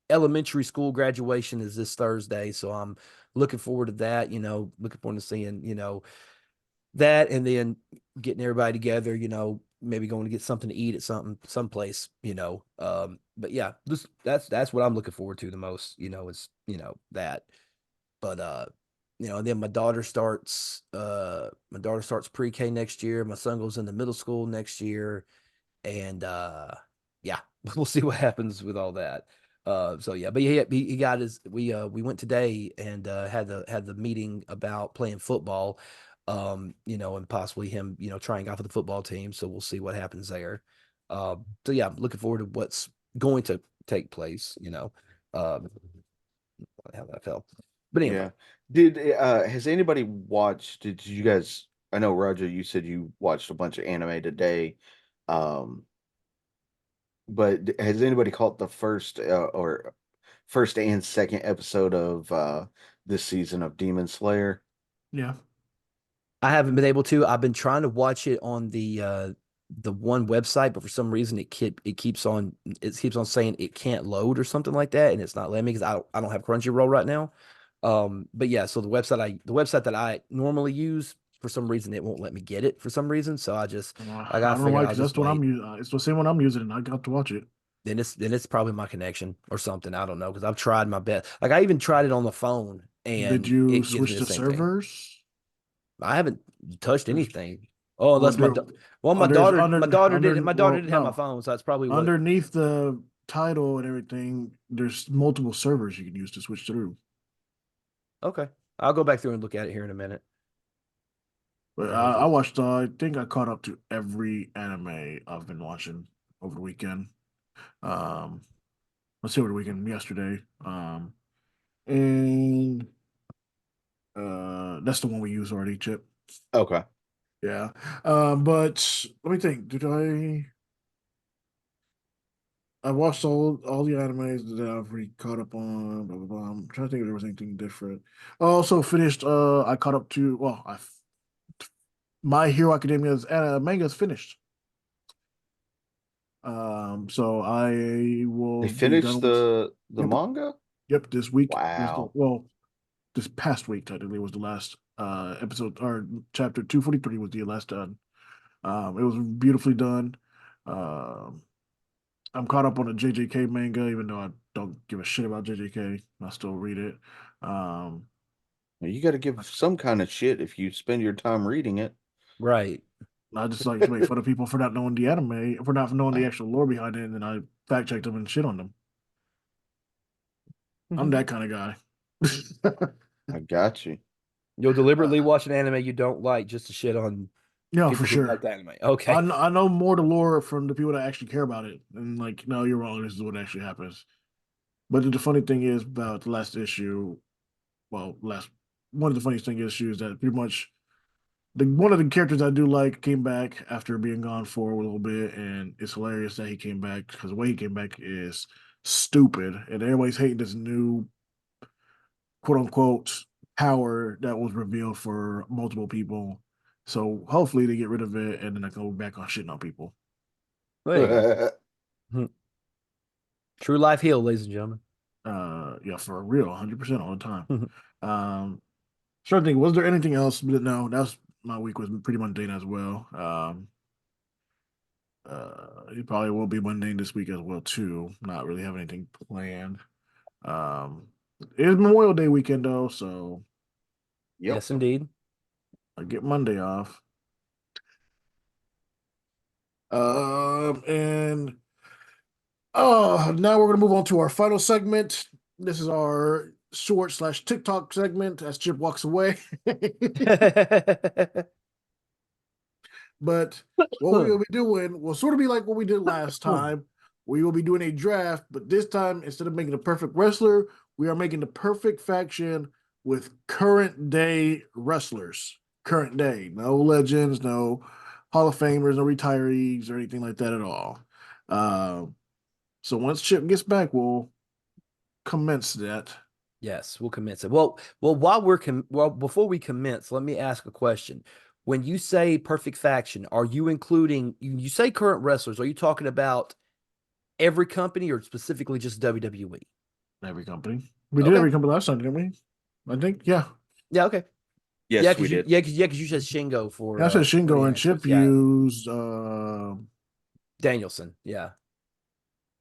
elementary school graduation is this Thursday, so I'm looking forward to that. Looking forward to seeing that, and then getting everybody together. Maybe going to get something to eat at someplace. But yeah, that's what I'm looking forward to the most. Is that. But and then my daughter starts pre-K next year. My son goes into middle school next year. and yeah, we'll see what happens with all that. So yeah, but he got his. We went today and had the meeting about playing football, and possibly him, trying out for the football team. So we'll see what happens there. So yeah, I'm looking forward to what's going to take place. Um, how that felt. But anyway,
Yeah. Has anybody watched, did you guys, I know Roger, you said you watched a bunch of anime today. Um, but has anybody caught the first or first and second episode of this season of Demon Slayer?
Yeah.
I haven't been able to. I've been trying to watch it on the one website, but for some reason it keeps on saying it can't load or something like that, and it's not letting me because I don't have Crunchyroll right now. But yeah, so the website that I normally use, for some reason it won't let me get it for some reason. So I
I
got
don't know
figured
why,
I'll
because
just
that's what I'm
wait.
using. It's the same one I'm using, and I got to watch it.
Then it's probably my connection or something. I don't know because I've tried my best. Like I even tried it on the phone,
Did
and
you
it gives me
switch
the
to
same thing.
servers?
I haven't touched anything. Oh,
Well,
unless
there,
well, my
there's
daughter, my daughter did, my daughter
well,
did have my
no,
phone, so that's probably what.
underneath the title and everything, there's multiple servers you can use to switch through.
Okay, I'll go back through and look at it here in a minute.
But
I
I
usually.
watched, I think I caught up to every anime I've been watching over the weekend. Um, let's see, over the weekend, yesterday. And that's the one we use already, Chip.
Okay.
Yeah. But let me think. Did I watched all the animes that I've already caught up on. Blah, blah, blah. I'm trying to think if there was anything different. I also finished. I caught up to. Well, My Hero Academia's manga is finished. So I
They
will be
finished
done with.
the
Yep,
manga?
yep. This week was the
Wow.
well. This past week technically was the last episode, or chapter 243 was the last done. It was beautifully done. Um, I'm caught up on the JJK manga, even though I don't give a shit about JJK. I still read it. Um,
Well, you got to give some kind of shit if you spend your time reading it.
Right.
I just like to make fun of people for not knowing the anime, for not knowing the actual lore behind it, and then I fact check them and shit on them. I'm that kind of guy.
I got you.
You'll
uh,
deliberately watch an anime you don't like just to shit on
yeah, for
people who
sure.
like the anime. Okay.
I know more the lore from the people that actually care about it, and like, no, you're wrong. This is what actually happens. But the funny thing is about the last issue. Well, last one of the funniest thing issues that pretty much the one of the characters I do like came back after being gone for a little bit, and it's hilarious that he came back because the way he came back is stupid, and everybody's hating this new quote unquote power that was revealed for multiple people. So hopefully they get rid of it and then I can go back on shitting on people.
Well, there you go. Hmm. True life heal, ladies and gentlemen.
Yeah, for real, 100% all the time. Um, trying to think, was there anything else? But no, that's my week was pretty mundane as well. It probably will be mundane this week as well too. Not really have anything planned. Um, it's Memorial Day weekend though, so
Yep.
Yes, indeed.
I get Monday off. And now we're gonna move on to our final segment. This is our short slash TikTok segment as Chip walks away. But what we will be doing will sort of be like what we did last time. We will be doing a draft, but this time instead of making a perfect wrestler, we are making the perfect faction with current day wrestlers. Current day, no legends, no Hall of Famers, no retirees or anything like that at all. Uh, so once Chip gets back, we'll commence that.
Yes, we'll commence it. Well, before we commence, let me ask a question. When you say perfect faction, are you including you say current wrestlers? Are you talking about every company or specifically just WWE?
Every company. We did
Okay.
every company last time, didn't we? I think, yeah.
Yeah, okay. Yeah,
Yes, we
because you
did.
yeah, because you said Shingo
Yeah, I said
for the
Shingo and
answers.
Chip
Yeah.
used
Danielson. Yeah.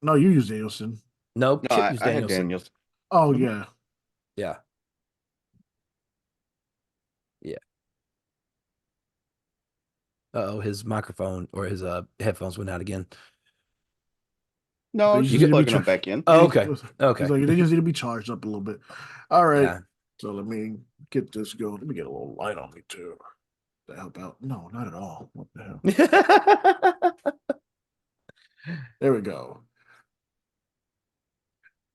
no, you used Danielson.
No,
No,
Chip used
I had
Danielson.
Daniels.
Oh
Mhm.
yeah.
Yeah. Yeah. Uh-oh, his microphone or his headphones went out again.
No,
They just
You
just
need
get
to be
plugging them
charged.
back in.
Oh, okay.
He's
Okay.
like, they just need to be charged up a little bit. All right.
Yeah.
So let me get this going. Let me get a little light on me too to help out. No, not at all. What the hell? There we go.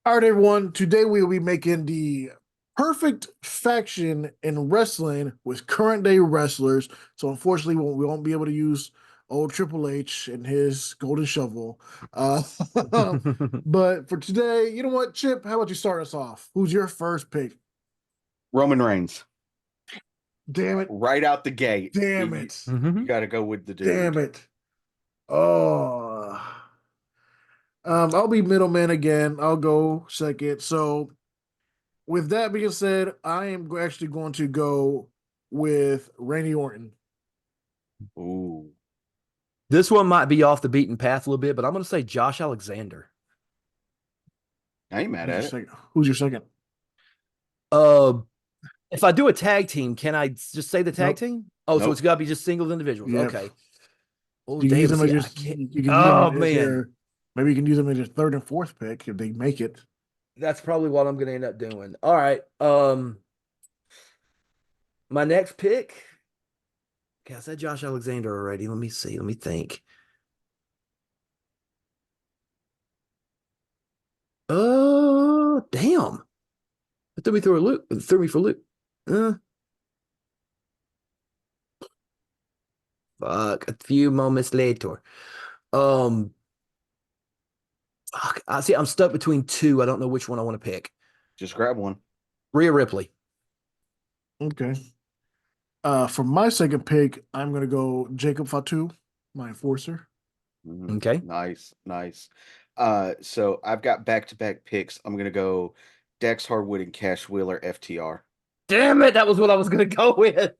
All right, everyone. Today we will be making the perfect faction in wrestling with current day wrestlers. So unfortunately, we won't be able to use old Triple H and his golden shovel. Uh, but for today, you know what, Chip? How about you start us off? Who's your first pick?
Roman Reigns,
Damn it!
right out the gate.
Damn
You,
it!
you got to go with the
Damn
dude.
it! Oh, I'll be middleman again. I'll go second. So with that being said, I am actually going to go with Randy Orton.
Ooh,
This one might be off the beaten path a little bit, but I'm going to say Josh Alexander.
I ain't mad
Who's your
at it.
second? Who's your second?
Uh, if I do a tag team, can I just say the tag
Nope.
team? Oh, so it's
Nope.
got to be just single individuals.
Yep.
Okay. Oh,
You can use
damn.
them as
See,
your.
I can't.
You can use them
Oh,
as
man.
your. Maybe you can use them as your third and fourth pick if they make it.
That's probably what I'm going to end up doing. All right. My next pick. Okay, I said Josh Alexander already. Let me see. Let me think. Damn. It threw me through a loop. It threw me for a loop. Uh, Fuck. A few moments later. Um, Fuck. I see. I'm stuck between two. I don't know which one I want to pick.
Just grab one.
Rhea Ripley.
Okay. For my second pick, I'm gonna go Jacob Fatu, my enforcer.
Okay.
Nice, nice. So I've got back-to-back picks. I'm gonna go Dex Harwood and Cash Wheeler FTR.
Damn it. That was what I was going to go with.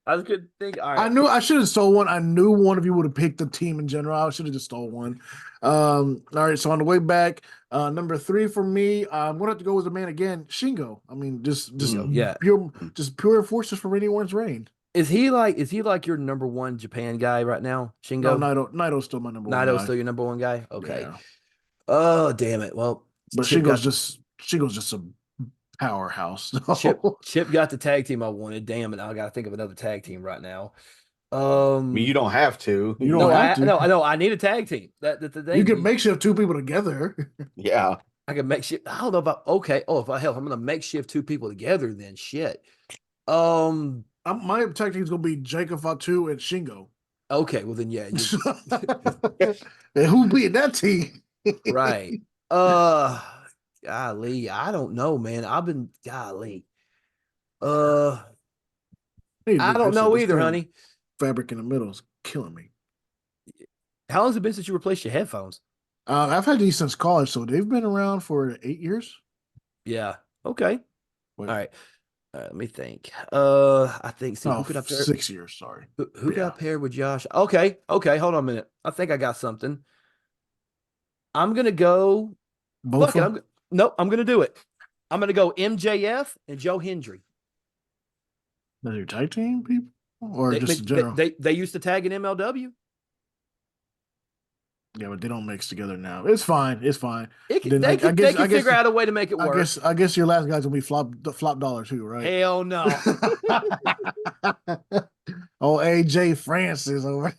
I was good to think. All
I
right.
knew I should have stole one. I knew one of you would have picked the team in general. I should have just stole one. All right, so on the way back, number three for me, I'm gonna have to go with the man again, Shingo. I mean, just
Yo, yeah.
pure
Mm.
just pure forces for anyone's reign.
Is he like your number one Japan guy right now,
No,
Shingo?
Naito's still my number one
Naito's
guy.
still your number one guy? Okay.
Yeah.
Oh, damn it. Well,
But
Chip got
Shingo's just a powerhouse.
Chip
So
Chip got the tag team I wanted. Damn it. I gotta think of another tag team right now.
I mean, you
Um
don't have to.
you don't
no,
have
I
to.
no, I know I need a tag team. That's the
You
thing.
can makeshift two people together.
Yeah.
I can make shit. I don't know about okay. Oh, if I hell, I'm gonna makeshift two people together, then shit. Um,
My tag team is gonna be Jacob Fatu and Shingo.
okay, well then yeah, you
And who be in that team?
right. Uh Golly, I don't know, man. I've been golly. Uh
Need a
I
new
don't
headset.
know
This
either,
damn
honey.
fabric in the middle is killing me.
How long has it been since you replaced your headphones?
I've had these since college, so they've been around for 8 years.
Yeah. Okay.
Wait,
All right. Let me think. I think. See,
no,
who could I pair?
6 years. Sorry.
Who
But
could I
yeah,
pair with Josh? Okay. Okay. Hold on a minute. I think I got something. I'm gonna go. Fuck it.
Bofa.
Nope. I'm gonna do it. I'm gonna go MJF and Joe Hendry.
Are your tag team people, or
They
just in
they
general?
they, they used to tag in MLW.
Yeah, but they don't mix together now. It's fine. It's fine.
It could,
Then
they
I
could they
guess
could figure out a way to make it work.
I guess your last guy's gonna be flop dollar too, right?
Hell no.
Oh, AJ Francis over.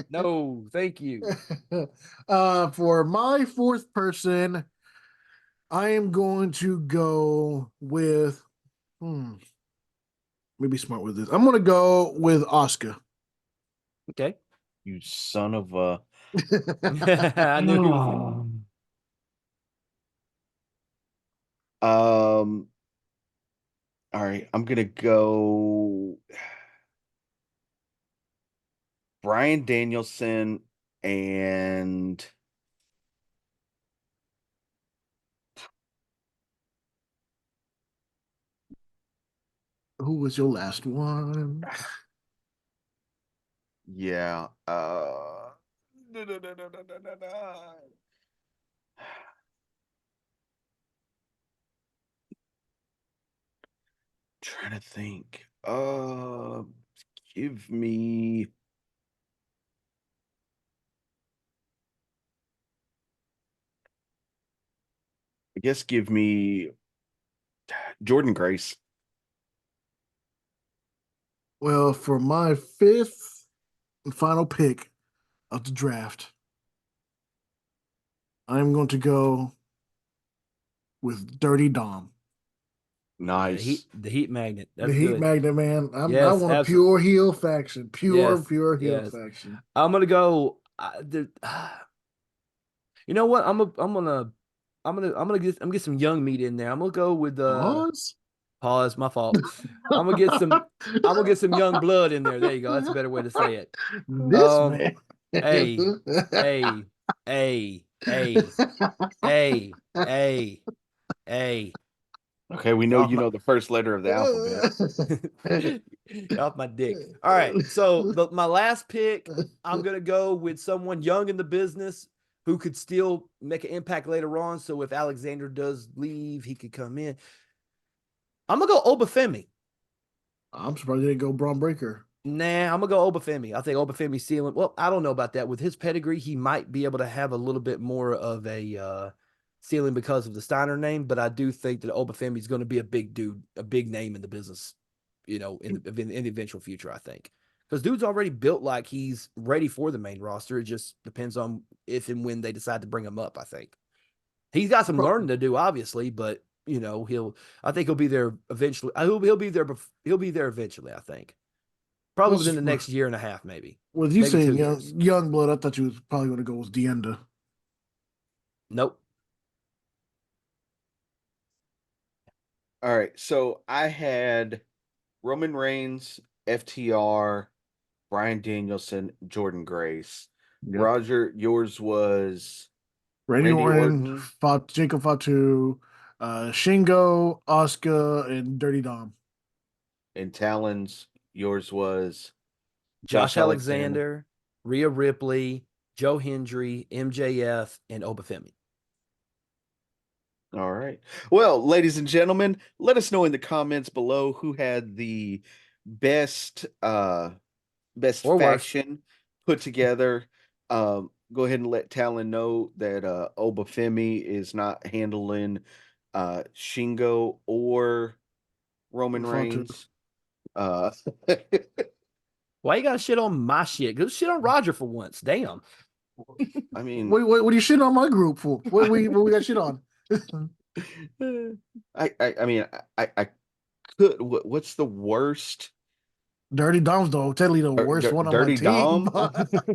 No, thank you.
For my fourth person, I am going to go with. Hmm, maybe smart with this. I'm going to go with Oscar.
Okay.
You son of a.
I knew he was.
Um. All right, I'm gonna go Brian Danielson and
Who was your last one?
yeah. No, no, no, no, no, no, no, no. Trying to think. Give me. guess give me Jordan Grace.
Well, for my fifth and final pick of the draft, I'm going to go with Dirty Dom.
Yeah,
Nice.
the heat magnet.
The
That's
Heat
good.
Magnet, man. I
Yes,
want a
absolutely.
pure heel faction.
Yes,
Pure heel
yes.
faction.
I'm gonna go. You know what? I'm gonna get some young meat in there. I'm gonna go with
Pause.
pause. My fault. I'm gonna get some. I'm gonna get some young blood in there. There you go. That's a better way to say it.
This
Um,
man.
hey, hey, hey, hey, hey, hey, hey.
Okay, we know
Off
you
my
know the first letter of the alphabet.
off my dick. All right. So my last pick, I'm gonna go with someone young in the business who could still make an impact later on. So if Alexander does leave, he could come in. I'm gonna go Obafemi.
I'm surprised they didn't go Braun Breaker.
Nah, I'm gonna go Obafemi. I think Obafemi's ceiling. Well, I don't know about that. With his pedigree, he might be able to have a little bit more of a ceiling because of the Steiner name, but I do think that Obafemi is going to be a big dude, a big name in the business, in the eventual future, I think. Because dude's already built like he's ready for the main roster. It just depends on if and when they decide to bring him up, I think. He's got some learning to do, obviously, but I think he'll be there eventually. He'll be there. He'll be there eventually, I think. Probably within
What's
the next year and a half, maybe.
with you
Maybe
saying
2 years.
young blood? I thought you was probably going to go with Dienda.
Nope.
All right, so I had Roman Reigns, FTR, Brian Danielson, Jordan Grace.
Yep.
Roger, yours was
Randy
Randy
Orton,
Orton
Jacob Fatu, Shingo, Oscar, and Dirty Dom.
and Talons. Yours was
Josh
Josh Alexander.
Alexander, Rhea Ripley, Joe Hendry, MJF, and Obafemi.
All right. Well, ladies and gentlemen, let us know in the comments below who had the best best
Or worse.
faction put together. Go ahead and let Talon know that Obafemi is not handling Shingo or Roman
Fatu.
Reigns. Uh
Why you gotta shit on my shit? Go shit on Roger for once. Damn.
I mean
What are you shitting on my group for? What we got shit on?
I mean I could what's the worst
Dirty Dom's though, technically the worst one on my
Dirty
team.
Dom?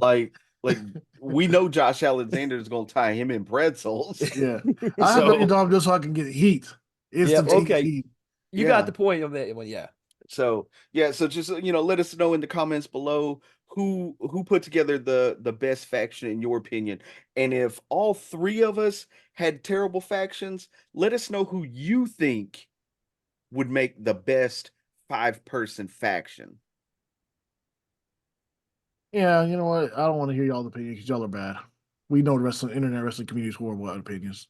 Like like we know Josh Alexander is going to tie him in pretzels.
Yeah, I have Dirty
So
Dom just so I can get heat,
Yep.
instant
Okay.
heat.
You got
yeah.
the point of that one. Yeah.
So yeah, so just let us know in the comments below who put together the best faction in your opinion. And if all three of us had terrible factions, let us know who you think would make the best 5-person faction.
Yeah, you know what? I don't want to hear y'all's opinions because y'all are bad. We know the internet wrestling community is horrible at opinions.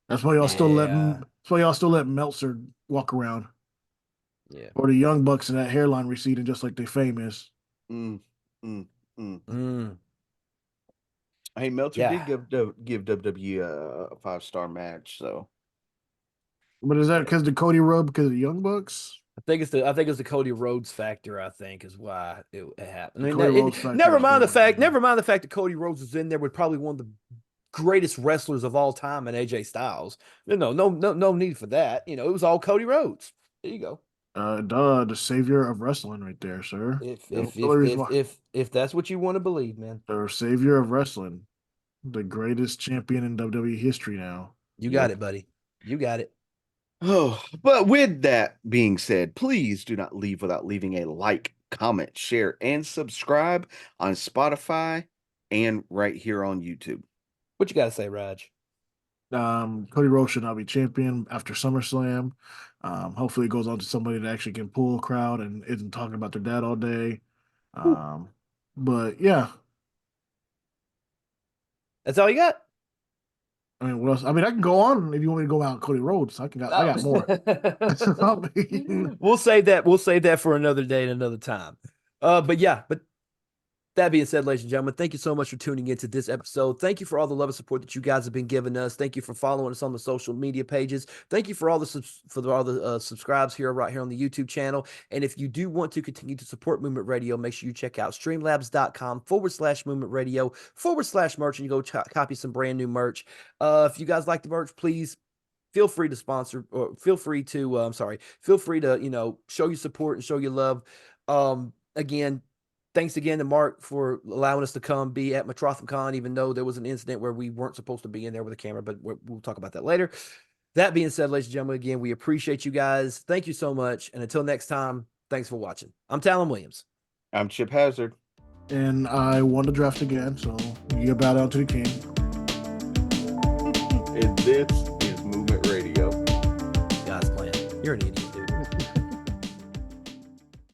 Yeah.
That's why y'all still let Meltzer walk around.
Yeah.
Or the Young Bucks and that hairline receding just like they famous.
Mm, mm, mm.
Mm.
Hey, Meltzer
Yeah.
did give WWE a 5-star match, so
But is that because the Cody rub because of the Young Bucks?
I think it's the Cody Rhodes factor. I think is why it happened.
The
I mean,
Cody Rhodes factor is going.
never mind the fact that Cody Rhodes was in there with probably one of the greatest wrestlers of all time and AJ Styles. No need for that. It was all Cody Rhodes. There you go.
The savior of wrestling right there, sir.
If
The
if
only
if
reason
if
why
if if that's what you want to believe, man,
the savior of wrestling, the greatest champion in WWE history now.
you got
yep.
it, buddy. You got it.
Oh, but with that being said, please do not leave without leaving a like, comment, share, and subscribe on Spotify and right here on YouTube.
What you got to say, Raj?
Cody Rhodes should not be champion after SummerSlam. Hopefully, it goes on to somebody that actually can pull a crowd and isn't talking about their dad all day.
Whew.
But yeah,
That's all you got.
I mean, what else? I mean, I can go on if you want me to go out Cody Rhodes. I got more. I mean,
We'll save that. We'll save that for another day and another time. But yeah, but That being said, ladies and gentlemen, thank you so much for tuning into this episode. Thank you for all the love and support that you guys have been giving us. Thank you for following us on the social media pages. Thank you for all the subscribes here right here on the YouTube channel. And if you do want to continue to support Movement Radio, make sure you check out streamlabs.com/Movement Radio /merch and you go copy some brand new merch. If you guys like the merch, please feel free to sponsor or feel free to show your support and show your love. Again, thanks again to Mark for allowing us to come be at Metrotham Con, even though there was an incident where we weren't supposed to be in there with a camera, but we'll talk about that later. That being said, ladies and gentlemen, again, we appreciate you guys. Thank you so much. And until next time, thanks for watching. I'm Talon Williams.
I'm Chip Hazard.
And I won the draft again, so you bow down to the king.
And this is Movement Radio.
God's plan. You're an idiot.